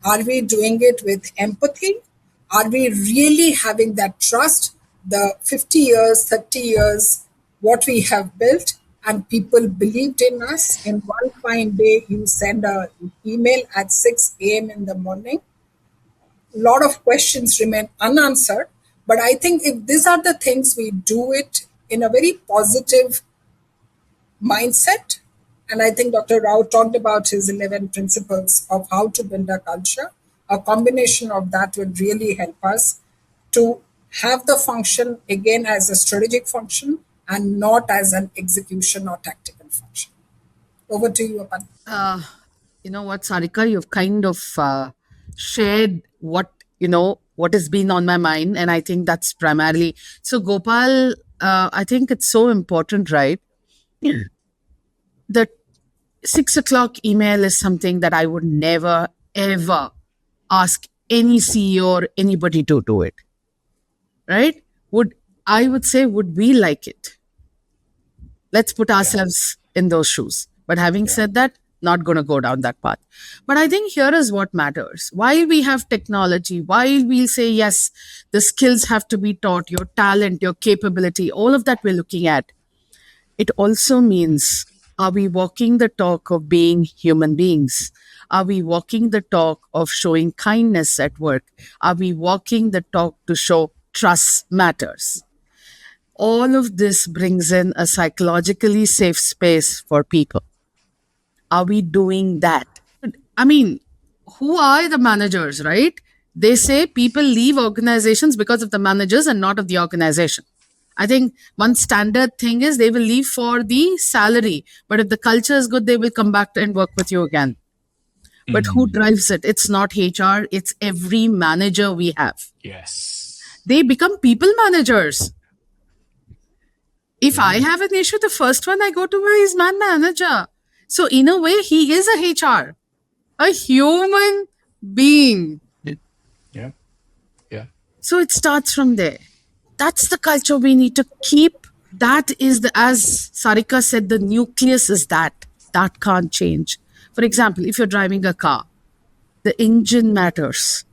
Are we doing it with empathy? Are we really having that trust? The 50 years, 30 years, what we have built, and people believed in us. In one fine day, you send an email at 6 a.m. in the morning. A lot of questions remain unanswered. But I think if these are the things, we do it in a very positive mindset. And I think Dr. Rao talked about his 11 principles of how to build a culture. A combination of that would really help us to have the function again as a strategic function and not as an execution or tactical function. Over to you, Apan. Uh, you know what, Sarika, you've kind of shared what, what has been on my mind. And I think that's primarily. So, Gopal, I think it's so important, right? The 6 o'clock email is something that I would never, ever ask any CEO or anybody to do it, right? I would say, would we like it? Let's put ourselves in those shoes. But having said that, not going to go down that path. But I think here is what matters. While we have technology, while we'll say, yes, the skills have to be taught, your talent, your capability, all of that we're looking at, it also means, are we walking the talk of being human beings? Are we walking the talk of showing kindness at work? Are we walking the talk to show trust matters? All of this brings in a psychologically safe space for people. Are we doing that? I mean, who are the managers, right? They say people leave organizations because of the managers and not of the organization. I think one standard thing is they will leave for the salary, but if the culture is good, they will come back and work with you again. But who drives it? It's not HR, it's every manager we have. Yes. They become people managers. If I have an issue, the first one I go to is my manager. So, in a way, he is a HR, a human being. Yeah. Yeah. So, it starts from there. That's the culture we need to keep. That is the, as Sarika said, the nucleus is that. That can't change. For example, if you're driving a car, the engine matters.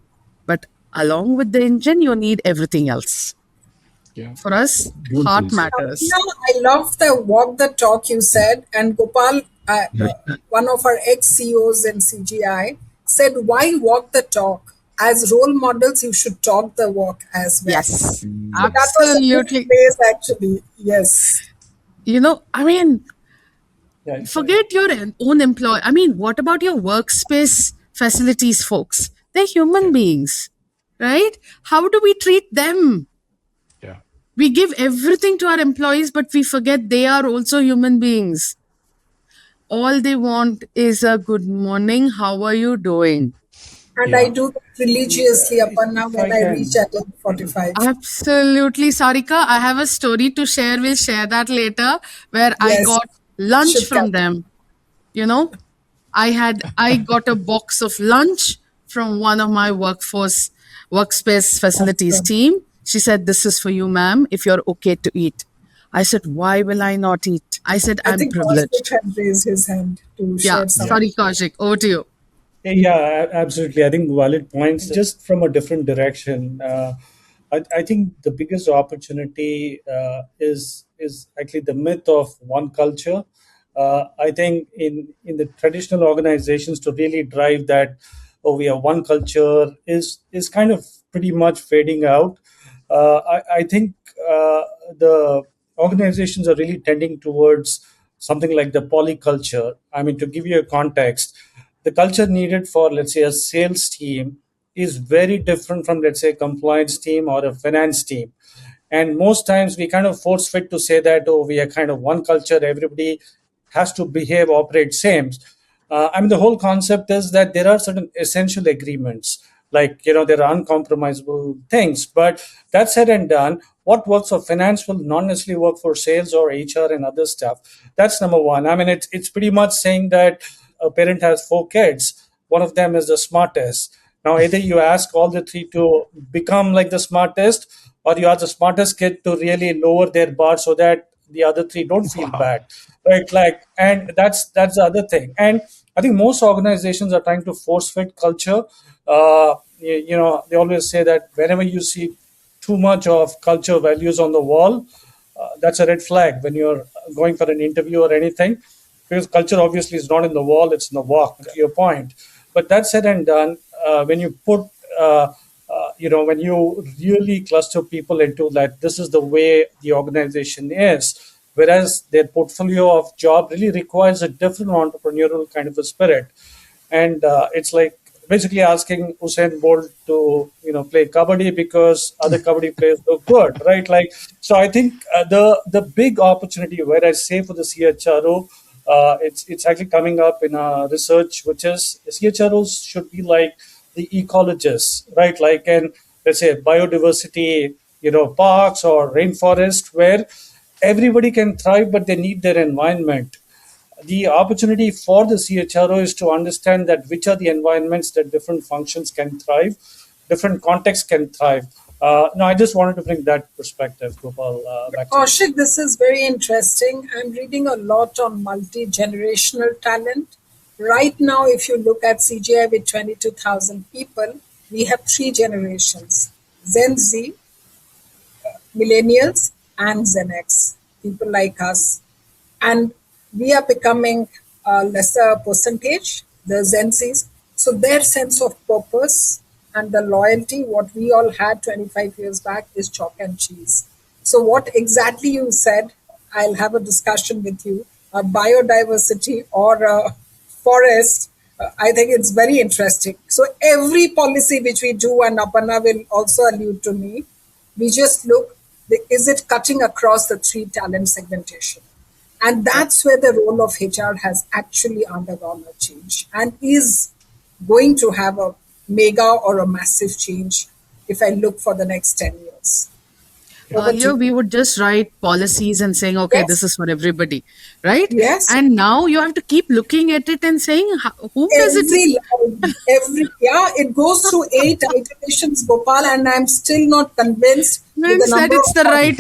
But along with the engine, you need everything else. Yeah. For us, Beautifully heart said. matters. I love the walk the talk you said. And Gopal, one of our ex CEOs in CGI, said, "Why walk the talk? As role models, you should talk the walk as well." Yes, So that was a good absolutely. phrase, actually. Yes. I mean, Yeah. forget your own employee. I mean, what about your workspace facilities folks? They're human beings, right? How do we treat them? Yeah. We give everything to our employees, but we forget they are also human beings. All they want is a good morning. How are you doing? And I Yeah. do that religiously, Aparna, If when I I reach can. at 45. Absolutely, Sarika. I have a story to share. We'll share that later, where I Yes, got lunch should come. from them. You know, I got a box of lunch from one of my workspace facilities Awesome. team. She said, "This is for you, ma'am, if you're okay to eat." I said, "Why will I not eat?" I said, I "I'm think Kaushik privileged." had raised his hand to Yeah. share Yeah. something. Sorry, Kaushik. Over to you. Yeah, absolutely. I think valid points, just from a different direction. I think the biggest opportunity is actually the myth of one culture. I think in the traditional organizations to really drive that, oh, we have one culture is kind of pretty much fading out. I think the organizations are really tending towards something like the polyculture. I mean, to give you a context, the culture needed for, let's say, a sales team is very different from, let's say, a compliance team or a finance team. And most times we kind of force fit to say that, oh, we are kind of one culture, everybody has to behave, operate same. I mean, the whole concept is that there are certain essential agreements, like, there are uncompromisable things. But that said and done, what works for finance will not necessarily work for sales or HR and other stuff. That's number one. I mean, it's pretty much saying that a parent has four kids, one of them is the smartest. Now, either you ask all the three to become like the smartest, or you ask the smartest kid to really lower their bar so that the other three don't feel Wow. bad, right? Like, and that's the other thing. And I think most organizations are trying to force fit culture. They always say that whenever you see too much of culture values on the wall, that's a red flag when you're going for an interview or anything, because culture obviously is not in the wall, it's in the walk, to your point. But that said and done, when you put when you really cluster people into that, this is the way the organization is, whereas their portfolio of job really requires a different entrepreneurial kind of a spirit. And it's like basically asking Usain Bolt to play kabaddi because other kabaddi players look good, right? Like, so I think the big opportunity where I say for the CHRO, it's actually coming up in research, which is CHROs should be like the ecologists, right? Like, and let's say biodiversity, parks or rainforest, where everybody can thrive, but they need their environment. The opportunity for the CHRO is to understand that which are the environments that different functions can thrive, different contexts can thrive. No, I just wanted to bring that perspective, Gopal, back to you. Kaushik, this is very interesting. I'm reading a lot on multi generational talent. Right now, if you look at CGI with 22,000 people, we have three generations: Gen Z, millennials, and Gen X, people like us. And we are becoming a lesser percentage, the Gen Zs. So their sense of purpose and the loyalty, what we all had 25 years back, is chalk and cheese. So, what exactly you said, I'll have a discussion with you. Biodiversity or forest, I think it's very interesting. So, every policy which we do, and Aparna will also allude to me, we just look, is it cutting across the three talent segmentation? And that's where the role of HR has actually undergone a change and is going to have a mega or a massive change if I look for the next 10 years. Over to Earlier, you. we would just write policies and saying, okay, this Yes, is for everybody, right? yes. And now you have to keep looking at it and saying, whom does it? Yeah, it goes through 8 iterations, Gopal, and I'm still not convinced with the Means that number it's of the right.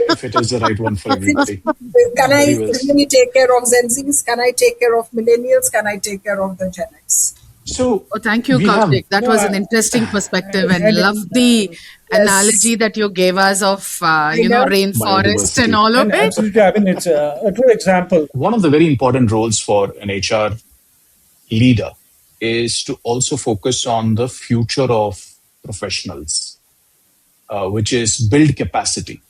If it is the right one for things. everybody. Can Very I well. really take care of Gen Zs? Can I take care of millennials? Can I take care of the Gen X? So Oh, thank you, we have Kaushik. That No, was an interesting perspective, and love and the Yes, analogy that you gave us of, I know. rainforest and biodiversity. all of and it. absolutely, I mean, it's a true example. One of the very important roles for an HR leader is to also focus on the future of professionals, which is build capacity,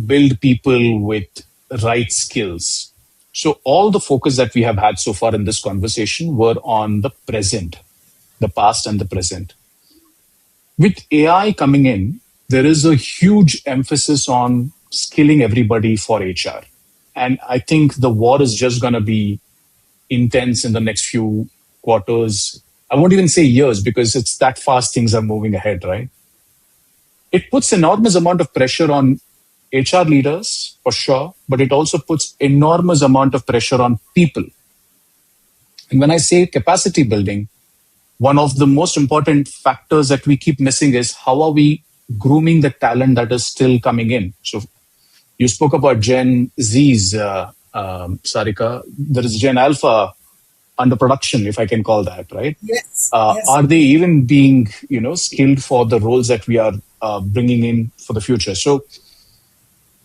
build people with right skills. So all the focus that we have had so far in this conversation were on the present, the past and the present. With AI coming in, there is a huge emphasis on skilling everybody for HR. And I think the war is just going to be intense in the next few quarters. I won't even say years because it's that fast things are moving ahead, right? It puts enormous amount of pressure on HR leaders for sure, but it also puts enormous amount of pressure on people. And when I say capacity building, one of the most important factors that we keep missing is how are we grooming the talent that is still coming in. So you spoke about Gen Z's, Sarika. There is Gen Alpha under production, if I can call that, right? Yes, yes. Are they even being, skilled for the roles that we are bringing in for the future? So,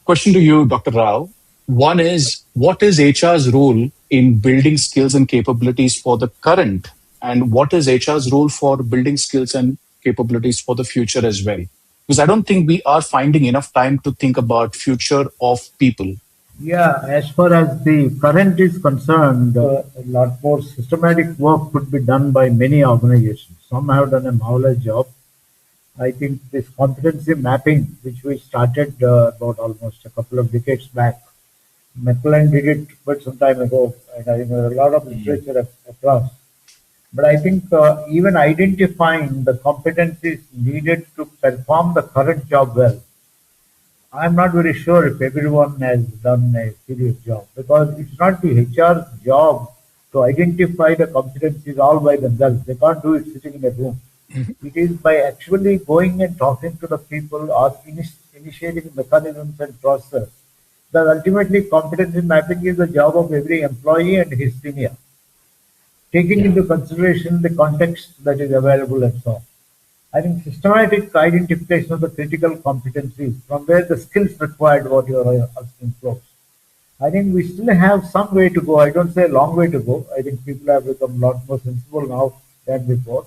question to you, Dr. Rao. One is, what is HR's role in building skills and capabilities for the current, and what is HR's role for building skills and capabilities for the future as well? Because I don't think we are finding enough time to think about future of people. Yeah, as far as the current is concerned, a lot more systematic work could be done by many organizations. Some have done a marvelous job. I think this competency mapping, which we started about almost a couple of decades back, McLean did it quite some time ago, and I think there are a lot of literature across. But I think even identifying the competencies needed to perform the current job well, I'm not very sure if everyone has done a serious job because it's not the HR's job to identify the competencies all by themselves. They can't do it sitting in a room. It is by actually going and talking to the people or initiating mechanisms and process that ultimately competency mapping is the job of every employee and his senior, taking Yeah. into consideration the context that is available and so on. I think systematic identification of the critical competencies from where the skills required what you are asking flows. I think we still have some way to go. I don't say a long way to go. I think people have become a lot more sensible now than before.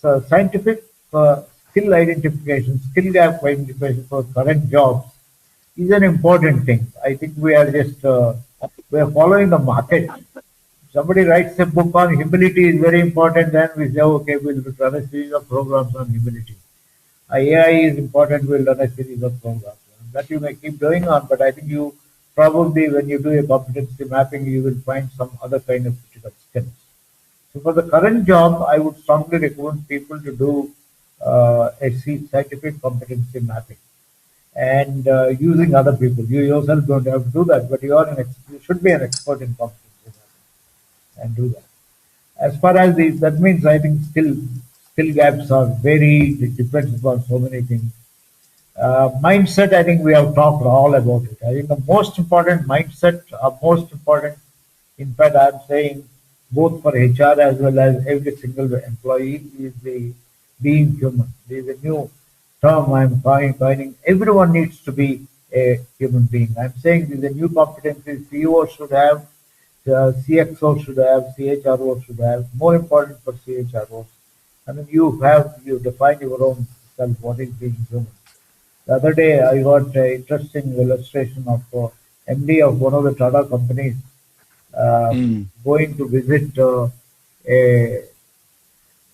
So scientific skill identification, skill gap identification for current jobs is an important thing. I think we are following the market. Somebody writes a book on humility is very important, then we say, okay, we'll run a series of programs on humility. AI is important, we'll run a series of programs. That you may keep doing on, but I think you probably, when you do a competency mapping, you will find some other kind of critical skills. So for the current job, I would strongly recommend people to do scientific competency mapping and using other people. You yourself don't have to do that, but you should be an expert in competency mapping and do that. As far as that means, I think skill gaps are very, it depends upon so many things. Mindset, I think we have talked all about it. I think the most important mindset, most important, in fact, I'm saying both for HR as well as every single employee is the being human. There is a new term I'm coining. Everyone needs to be a human being. I'm saying there's a new competency CEO should have, CXO should have, CHRO should have. More important for CHROs. I mean, you define your own self. What is being human? The other day, I got an interesting illustration of MD of one of the Tata companies uh, Mm. going to visit a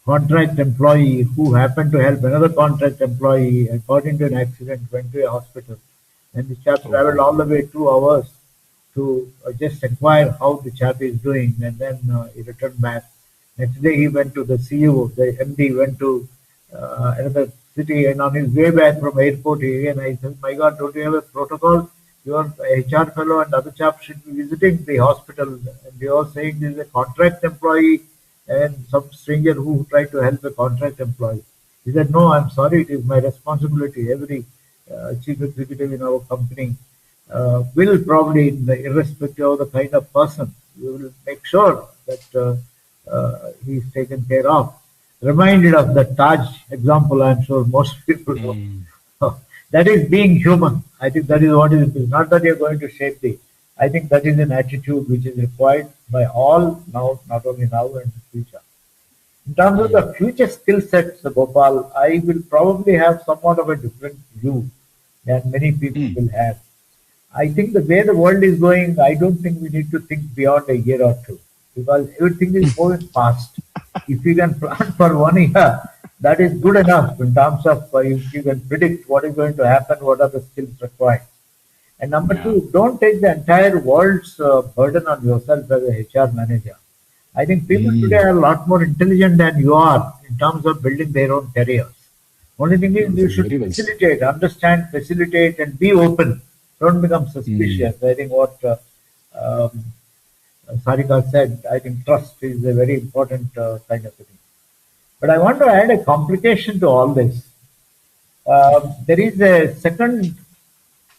contract employee who happened to help another contract employee and got into an accident, went to a hospital. And the chap traveled Oh. all the way 2 hours to just inquire how the chap is doing, and then he returned back. Next day, he went to the CEO, the MD went to another city, and on his way back from airport, he again, I said, "My God, don't you have a protocol? Your HR fellow and other chap should be visiting the hospital, and you are saying this is a contract employee and some stranger who tried to help a contract employee." He said, "No, I'm sorry, it is my responsibility. Every chief executive in our company will probably, irrespective of the kind of person, we will make sure that he is taken care of." Reminded of the Taj example, I'm sure most people know. Mm. That is being human. I think that is what it is. Not that you're going to shape the. I think that is an attitude which is required by all now, not only now and in the future. In terms of Mm. the future skill sets, Gopal, I will probably have somewhat of a different view than many people Mm. will have. I think the way the world is going, I don't think we need to think beyond a year or two because everything is moving fast. If you can plan for 1 year, that is good enough in terms of you can predict what is going to happen, what are the skills required. And number Yeah. two, don't take the entire world's burden on yourself as a HR manager. I think people today Mm. are a lot more intelligent than you are in terms of building their own careers. Only thing is you should Very well said. facilitate, understand, facilitate, and be open. Don't become Mm. suspicious. I think what um, Sarika said, I think trust is a very important kind of a thing. But I want to add a complication to all this. There is a second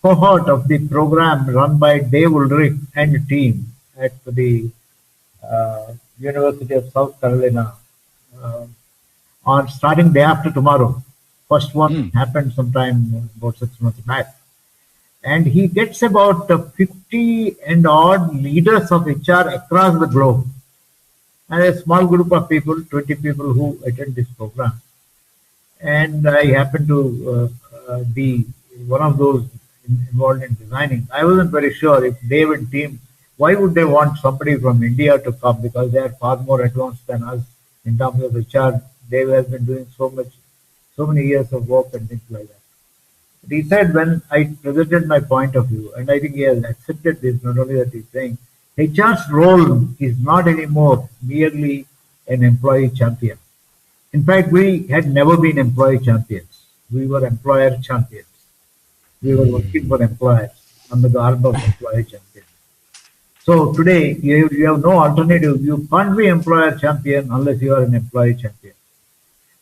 cohort of the program run by Dave Ulrich and team at the uh, University of South Carolina uh, on starting day after tomorrow. First one Mm. happened sometime about 6 months back. And he gets about 50 and odd leaders of HR across the globe and a small group of people, 20 people who attend this program. And I happen to be one of those involved in designing. I wasn't very sure if Dave and team, why would they want somebody from India to come because they are far more advanced than us in terms of HR. Dave has been doing so many years of work and things like that. But he said when I presented my point of view, and I think he has accepted this, not only that he's saying HR's role is not anymore merely an employee champion. In fact, we had never been employee champions. We were employer champions. We were working for employers under the garb of employee champion. So today, you have no alternative. You can't be employer champion unless you are an employee champion.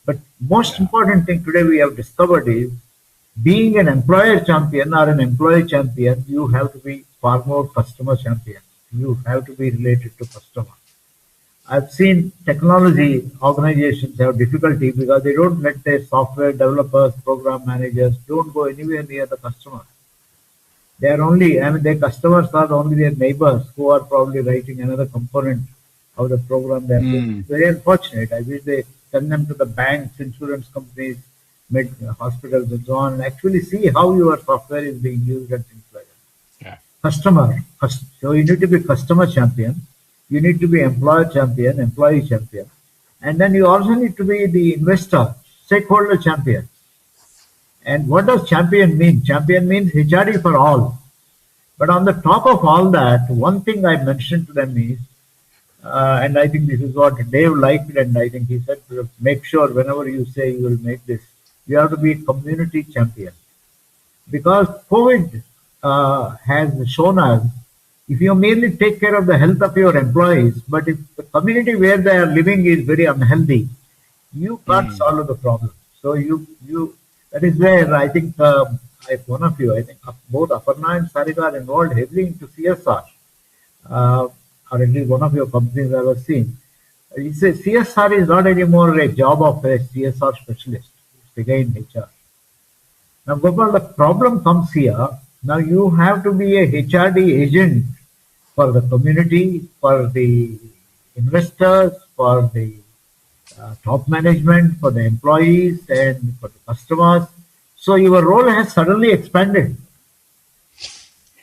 But most Yeah. important thing today we have discovered is being an employer champion or an employee champion, you have to be far more customer champion. You have to be related to customer. I've seen technology organizations have difficulty because they don't let their software developers, program managers don't go anywhere near the customer. They are only, I mean, their customers are only their neighbors who are probably writing another component of the program they are doing. Mm. It's very unfortunate. I wish they send them to the banks, insurance companies, hospitals, and so on, and actually see how your software is being used and things like that. Yeah. So you need to be customer champion, you need to be employer champion, employee champion, and then you also need to be the investor, stakeholder champion. And what does champion mean? Champion means HRD for all. But on the top of all that, one thing I mentioned to them is, and I think this is what Dave liked, and I think he said, make sure whenever you say you will make this, you have to be community champion. Because COVID has shown us, if you merely take care of the health of your employees, but if the community where they are living is very unhealthy, you can't Mm. solve the problem. So that is where I think, one of you, I think both Aparna and Sarika are involved heavily into CSR, uh, or at least one of your companies I was seeing. It's a CSR is not anymore a job of a CSR specialist. It's again HR. Now, Gopal, the problem comes here. Now you have to be a HRD agent for the community, for the investors, for the top management, for the employees, and for the customers. So your role has suddenly expanded.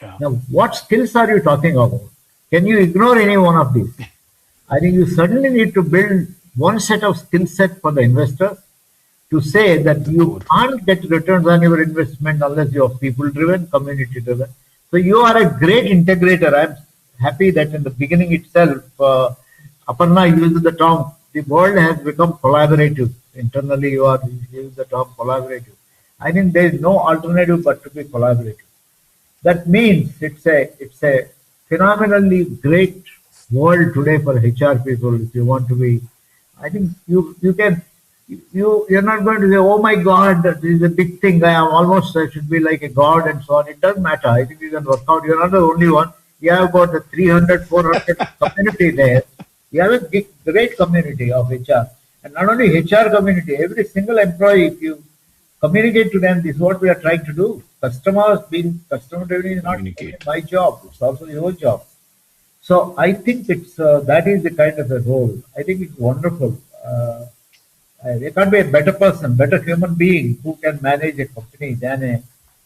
Yeah. Now, what skills are you talking about? Can you ignore any one of these? I think you certainly need to build one set of skill set for the investor to say that The you core. can't get returns on your investment unless you are people driven, community driven. So you are a great integrator. I'm happy that in the beginning itself, Aparna used the term, the world has become collaborative. Internally, you are using the term collaborative. I think there is no alternative but to be collaborative. That means it's a phenomenally great world today for HR people. If you want to be, I think you can you're not going to say, oh my God, this is a big thing. I should be like a god and so on. It doesn't matter. I think you can work out. You're not the only one. You have about the 300, 400 community there. You have a great community of HR, and not only HR community. Every single employee, if you communicate to them, this is what we are trying to do. Customers being customer driven is not only Communicate. my job, it's also your job. So I think it's that is the kind of a role. I think it's wonderful. There can't be a better person, better human being who can manage a company than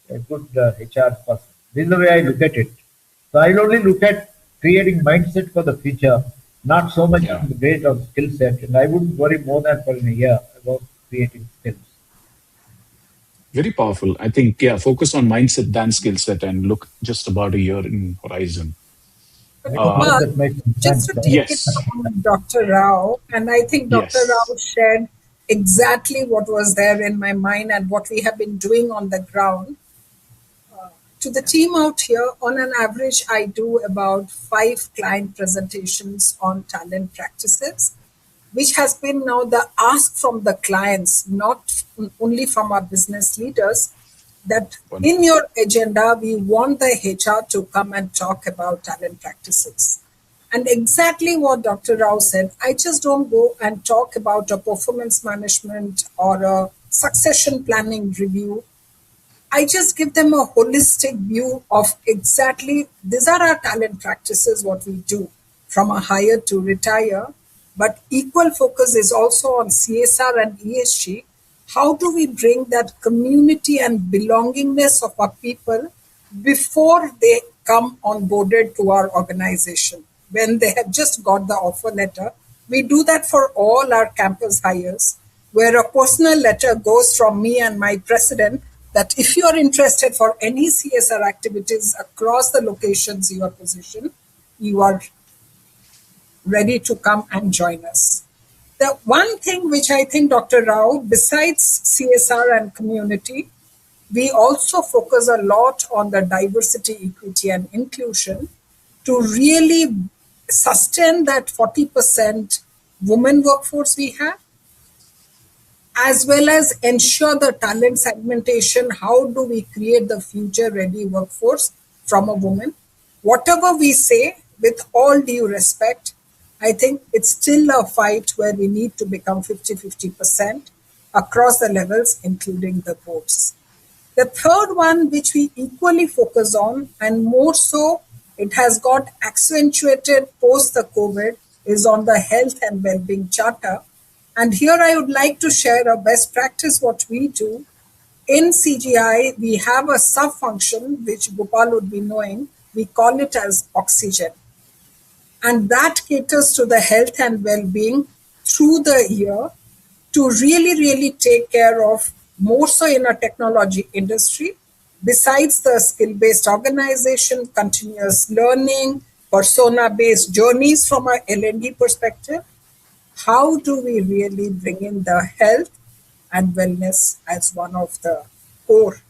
a good HR person. This is the way I look at it. So I'll only look at creating mindset for the future, not so much Yeah. on the base of skill set. And I wouldn't worry more than for in a year about creating skills. Very powerful. I think, yeah, focus on mindset than skill set and look just about a year in horizon. But I hope Gopal, that makes some just sense. to take it Yes. from Dr. Rao, and I think Dr. Yes. Rao shared exactly what was there in my mind and what we have been doing on the ground. To the team out here, on an average, I do about 5 client presentations on talent practices, which has been now the ask from the clients, not only from our business leaders, that in Wonderful. your agenda, we want the HR to come and talk about talent practices. And exactly what Dr. Rao said, I just don't go and talk about a performance management or a succession planning review. I just give them a holistic view of exactly these are our talent practices, what we do from a hire to retire. But equal focus is also on CSR and ESG. How do we bring that community and belongingness of our people before they come on boarded to our organization? When they have just got the offer letter, we do that for all our campus hires, where a personal letter goes from me and my president that if you are interested for any CSR activities across the locations you are positioned, you are ready to come and join us. The one thing which I think, Dr. Rao, besides CSR and community, we also focus a lot on the diversity, equity, and inclusion to really sustain that 40% women workforce we have, as well as ensure the talent segmentation. How do we create the future ready workforce from a woman? Whatever we say, with all due respect, I think it's still a fight where we need to become 50-50% across the levels, including the boards. The third one, which we equally focus on, and more so, it has got accentuated post the COVID, is on the health and well-being charter. And here I would like to share a best practice what we do. In CGI, we have a sub function which Gopal would be knowing. We call it as oxygen. And that caters to the health and well-being through the year to really take care of more so in a technology industry. Besides the skill-based organization, continuous learning, persona-based journeys from a L&D perspective, how do we really bring in the health and wellness as one of the core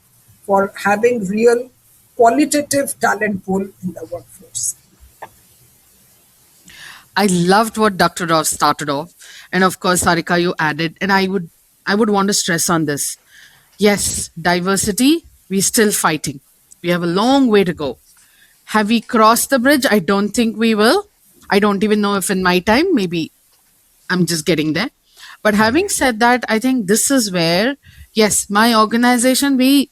for having real qualitative talent pool in the workforce? I loved what Dr. Rao started off. And of course, Sarika, you added, and I would want to stress on this. Yes, diversity, we're still fighting. We have a long way to go. Have we crossed the bridge? I don't think we will. I don't even know if in my time, maybe I'm just getting there. But having said that, I think this is where, yes, my organization, we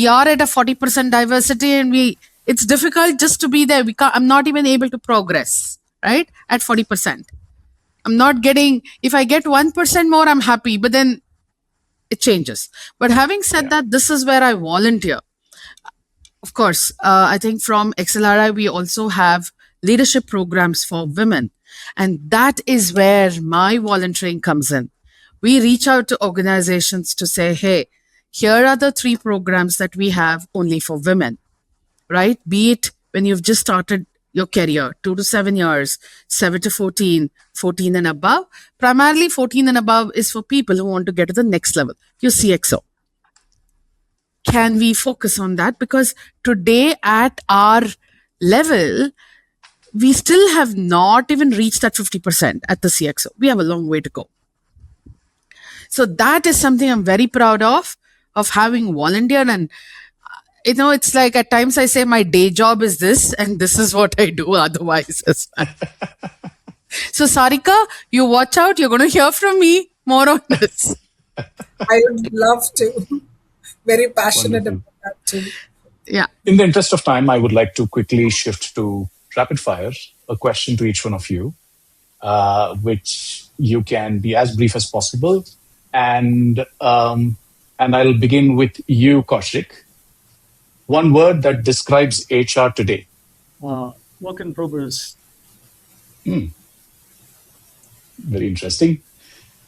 are at a 40% diversity, and it's difficult just to be there. I'm not even able to progress, right? At 40%. I'm not getting, if I get 1% more, I'm happy. But then it changes. But having said that, this is where I volunteer. Of course, I think from XLRI, we also have leadership programs for women. And that is where my volunteering comes in. We reach out to organizations to say, hey, here are the 3 programs that we have only for women, right? Be it when you've just started your career, 2 to 7 years, 7 to 14, 14 and above. Primarily 14 and above is for people who want to get to the next level, your CXO. Can we focus on that? Because today at our level, we still have not even reached that 50% at the CXO. We have a long way to go. So that is something I'm very proud of having volunteered. And, it's like at times I say my day job is this, and this is what I do otherwise as well. So Sarika, you watch out. You're going to hear from me more on this. I would love to. Very passionate Wonderful. about that too. Yeah. In the interest of time, I would like to quickly shift to rapid fire, a question to each one of you, which you can be as brief as possible. And I'll begin with you, Kaushik. One word that describes HR today. Work in progress. Very interesting.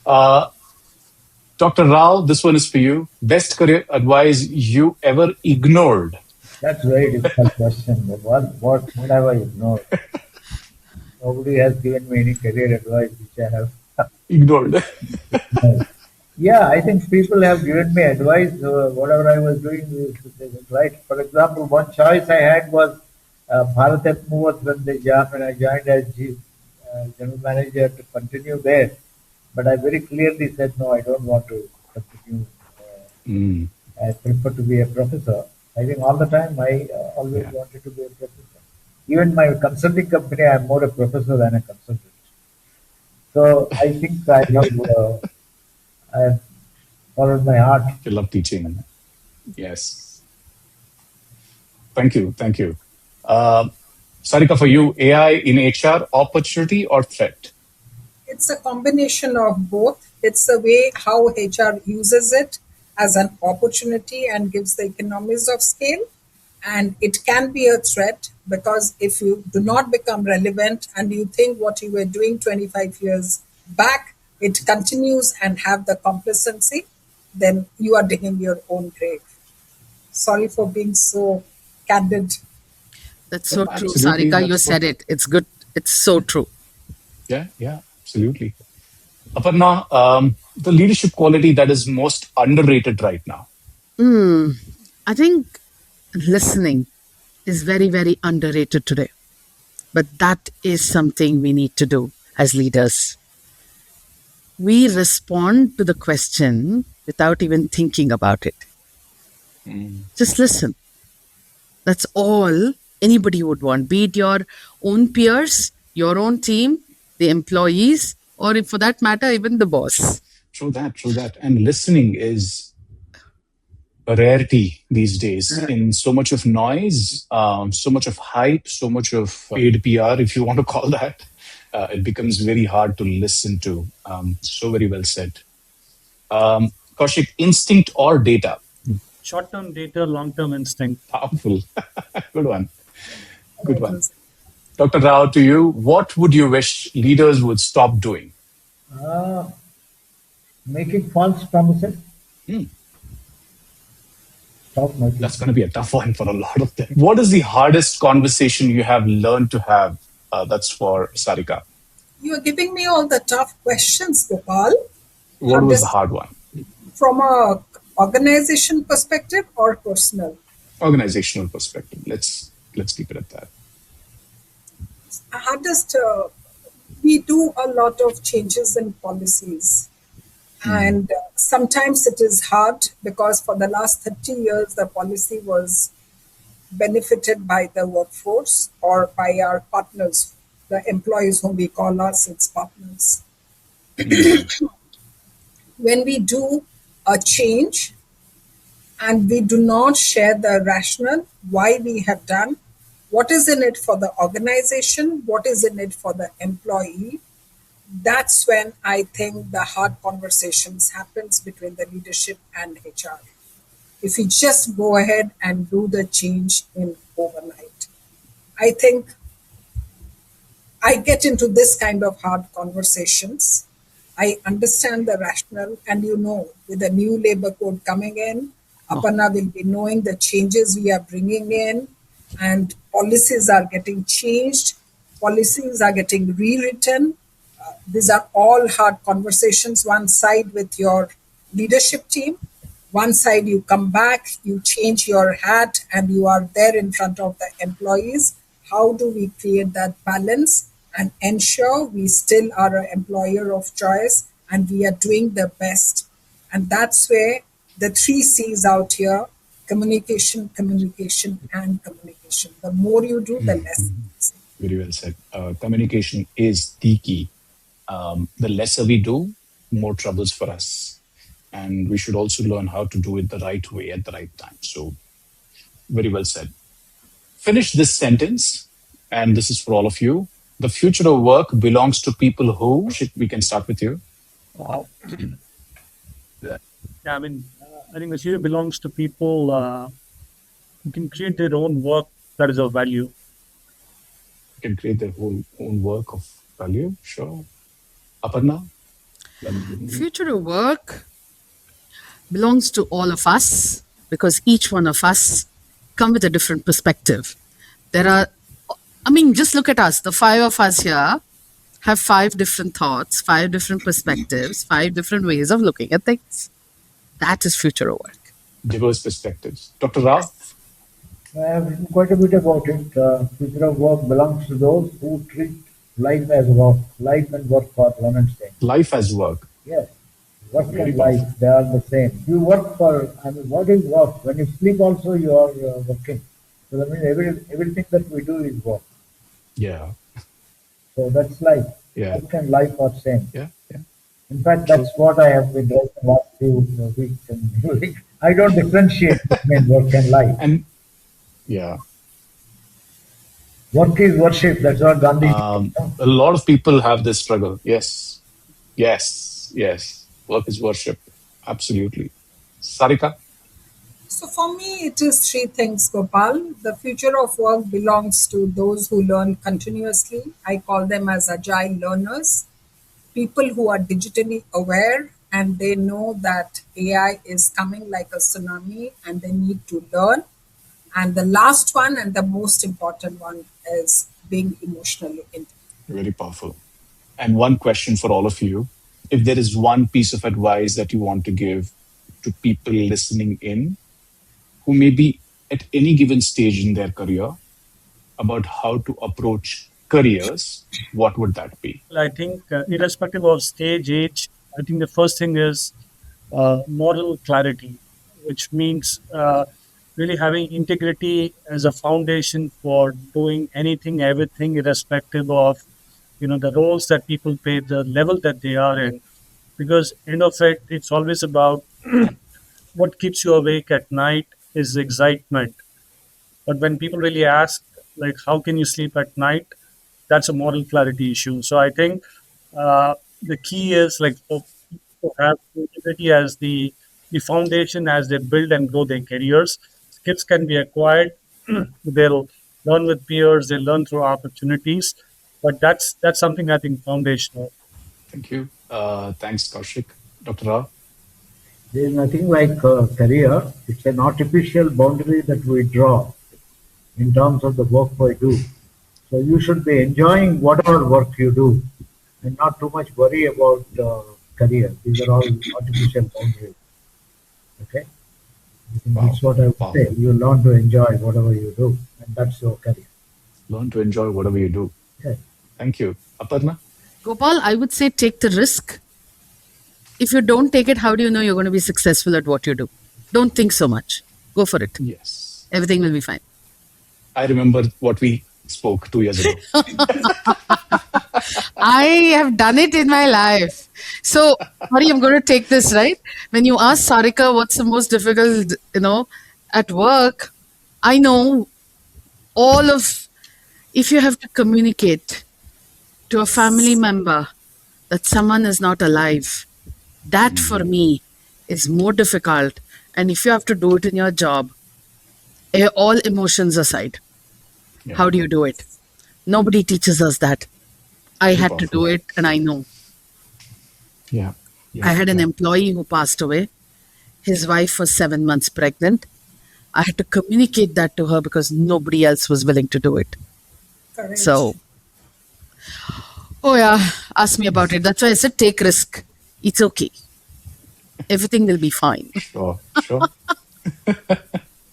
Dr. Rao, this one is for you. Best career advice you ever ignored? That's a very difficult question. But what have I ignored? Nobody has given me any career advice which I have. Ignored. Yeah, I think people have given me advice. Whatever I was doing is right. For example, one choice I had was Bharat Movers when I joined as general manager to continue there. But I very clearly said, no, I don't want to continue. I prefer to be a professor. I think all the time I always wanted to be a professor. Even my consulting company, I'm more a professor than a consultant. So I think I have followed my heart. You love teaching. Yes. Thank you. Thank you. Sarika, for you, AI in HR, opportunity or threat? It's a combination of both. It's the way how HR uses it as an opportunity and gives the economies of scale. And it can be a threat because if you do not become relevant and you think what you were doing 25 years back, it continues and have the complacency, then you are digging your own grave. Sorry for being so candid. That's so true, Absolutely, Sarika. You that's said it. It's good. It's so true. Yeah, absolutely. Aparna, the leadership quality that is most underrated right now. I think listening is very, very underrated today. But that is something we need to do as leaders. We respond to the question without even thinking about it. Just listen. That's all anybody would want, be it your own peers, your own team, the employees, or if for that matter, even the boss. True that. And listening is a rarity these days in so much of noise, so much of hype, so much of paid PR, if you want to call that. It becomes very hard to listen to. So very well said. Kaushik, instinct or data? Short-term data, long-term instinct. Powerful. Good one. Dr. Rao, to you, what would you wish leaders would stop doing? Making false promises. Stop making. That's going to be a tough one for a lot of them. What is the hardest conversation you have learned to have? That's for Sarika. You are giving me all the tough questions, Gopal. What was the hard one? From a organization perspective or personal? Organizational perspective. Let's keep it at that. Hardest, we do a lot of changes in policies. And sometimes it is hard because for the last 30 years, the policy was benefited by the workforce or by our partners, the employees whom we call us its partners. When we do a change and we do not share the rationale why we have done, what is in it for the organization, what is in it for the employee, That's when I think the hard conversations happens between the leadership and HR. If we just go ahead and do the change in overnight, I think I get into this kind of hard conversations. I understand the rationale, and with the new labor code coming in, Oh, Aparna will be knowing the changes we are bringing in, and policies are getting changed, policies are getting rewritten. These are all hard conversations. One side with your leadership team, one side you come back, you change your hat, and you are there in front of the employees. How do we create that balance and ensure we still are an employer of choice and we are doing the best? And that's where the three C's out here: communication, communication, and communication. The more you do, the less. Very well said. Communication is the key. The lesser we do, more troubles for us. And we should also learn how to do it the right way at the right time. So, very well said. Finish this sentence, and this is for all of you. The future of work belongs to people who. We can start with you. Wow. Yeah, I mean, I think the future belongs to people who can create their own work that is of value. Can create their whole own work of value. Sure. Aparna? future of work belongs to all of us because each one of us come with a different perspective. There are, I mean, just look at us. The five of us here have five different thoughts, five different perspectives, five different ways of looking at things. That is future of work. Diverse perspectives. Dr. Rao? I have written quite a bit about it. Future of work belongs to those who treat life as work. Life and work are one and same. Life as work. Yes. Work Very and life, powerful. they are the same. You work for, I mean, what is work? When you sleep also you are working. So I mean, everything that we do is work. Yeah. So that's life. Yeah. Work and life are same. Yeah. Yeah. In fact, True. that's what I have been doing the last few weeks and weeks. I don't differentiate between work and life. And yeah. Work is worship. That's what Gandhi said. A lot of people have this struggle. Yes. Yes. Yes. Work is worship. Absolutely. Sarika? So for me, it is three things, Gopal. The future of work belongs to those who learn continuously. I call them as agile learners, people who are digitally aware and they know that AI is coming like a tsunami and they need to learn. And the last one and the most important one is being emotionally intelligent. Very powerful. And one question for all of you. If there is one piece of advice that you want to give to people listening in who may be at any given stage in their career about how to approach careers, what would that be? I think, irrespective of stage, age, I think the first thing is moral clarity, which means really having integrity as a foundation for doing anything, everything, irrespective of the roles that people play, the level that they are in. Because end of it, it's always about what keeps you awake at night is excitement. But when people really ask, like, how can you sleep at night? That's a moral clarity issue. So I think the key is like to have integrity as the foundation as they build and grow their careers. Skills can be acquired. They'll learn with peers. They learn through opportunities. But that's something I think foundational. Thank you. Thanks, Kaushik. Dr. Rao? There is nothing like career. It's an artificial boundary that we draw in terms of the work we do. So you should be enjoying whatever work you do and not too much worry about career. These are all artificial boundaries. Okay? I think Wow. that's what I would Wow. say. You learn to enjoy whatever you do, and that's your career. Learn to enjoy whatever you do. Yes. Thank you. Aparna? Gopal, I would say take the risk. If you don't take it, how do you know you're going to be successful at what you do? Don't think so much. Go for it. Yes. Everything will be fine. I remember what we spoke 2 years ago. I have done it in my life. So, sorry, I'm going to take this, right? When you ask Sarika what's the most difficult, at work, I know all of, if you have to communicate to a family member that someone is not alive. That for me is more difficult. And if you have to do it in your job, all emotions aside, Yeah. how do you do it? Nobody teaches us that. I Very had to powerful. do it, and I know. Yeah. Yeah. I had an Yeah. employee who passed away. His wife was 7 months pregnant. I had to communicate that to her because nobody else was willing to do it. Correct. So, oh yeah, ask me about it. That's why I said take risk. It's okay. Everything will be fine. Sure. Sure.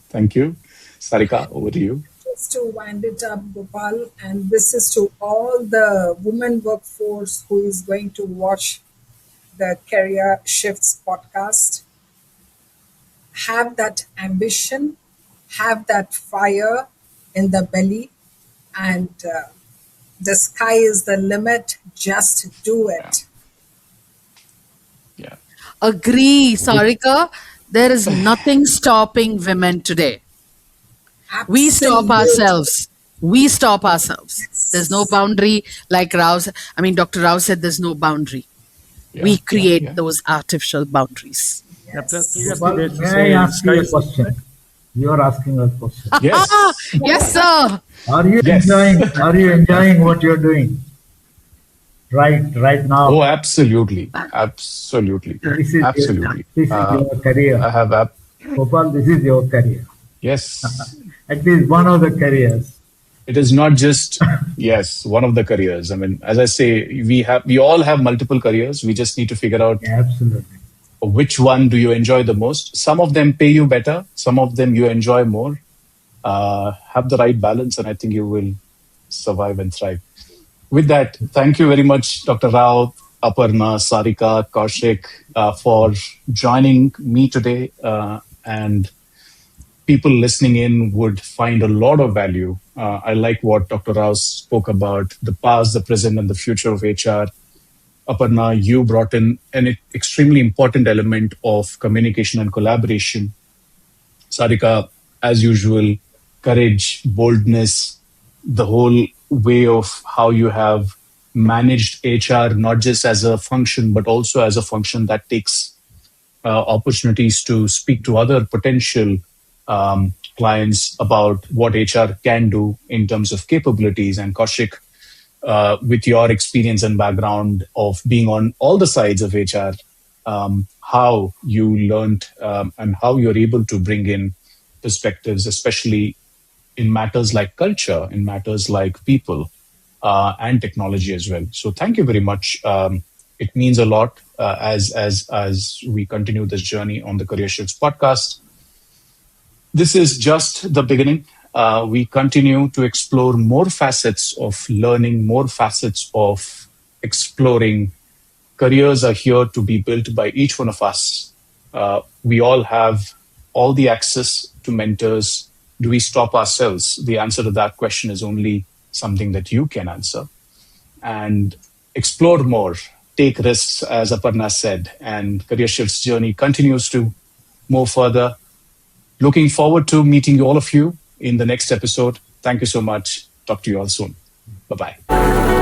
Thank you. Sarika, over to you. Just to wind it up, Gopal, and this is to all the women workforce who is going to watch the Career Shifts podcast. Have that ambition, have that fire in the belly, and the sky is the limit. Just do Yeah. it. Yeah. Agree, Sarika. There is nothing stopping women today. We stop Absolutely. ourselves. We stop ourselves. There's no boundary, like Dr. Rao said, there's no boundary. Yeah. We Yeah. create Yeah. those artificial boundaries. Yes. Previously, Gopal, they used to may I say ask sky you a is the question? limit. You are asking a question. Yes. Yes, sir. Are you Yes. enjoying? Are you enjoying what you're doing? Right Oh, now. absolutely. Absolutely. This is Absolutely. this is your career, I have Gopal. This is your career. yes. At least one of the careers. It is not just yes, one of the careers. I mean, as I say, we all have multiple careers. We just need to figure out Absolutely. which one do you enjoy the most. Some of them pay you better. Some of them you enjoy more. Have the right balance, and I think you will survive and thrive. With that, thank you very much, Dr. Rao, Aparna, Sarika, Kaushik, for joining me today. And people listening in would find a lot of value. I like what Dr. Rao spoke about the past, the present, and the future of HR. Aparna, you brought in an extremely important element of communication and collaboration. Sarika, as usual, courage, boldness, the whole way of how you have managed HR, not just as a function, but also as a function that takes opportunities to speak to other potential clients about what HR can do in terms of capabilities. And Kaushik, with your experience and background of being on all the sides of HR, how you learned and how you're able to bring in perspectives, especially in matters like culture, in matters like people and technology as well. So thank you very much. It means a lot as we continue this journey on the Career Shifts podcast. This is just the beginning. We continue to explore more facets of learning, more facets of exploring. Careers are here to be built by each one of us. We all have all the access to mentors. Do we stop ourselves? The answer to that question is only something that you can answer. And explore more, take risks, as Aparna said, and Career Shift's journey continues to move further. Looking forward to meeting all of you in the next episode. Thank you so much. Talk to you all soon. Bye bye.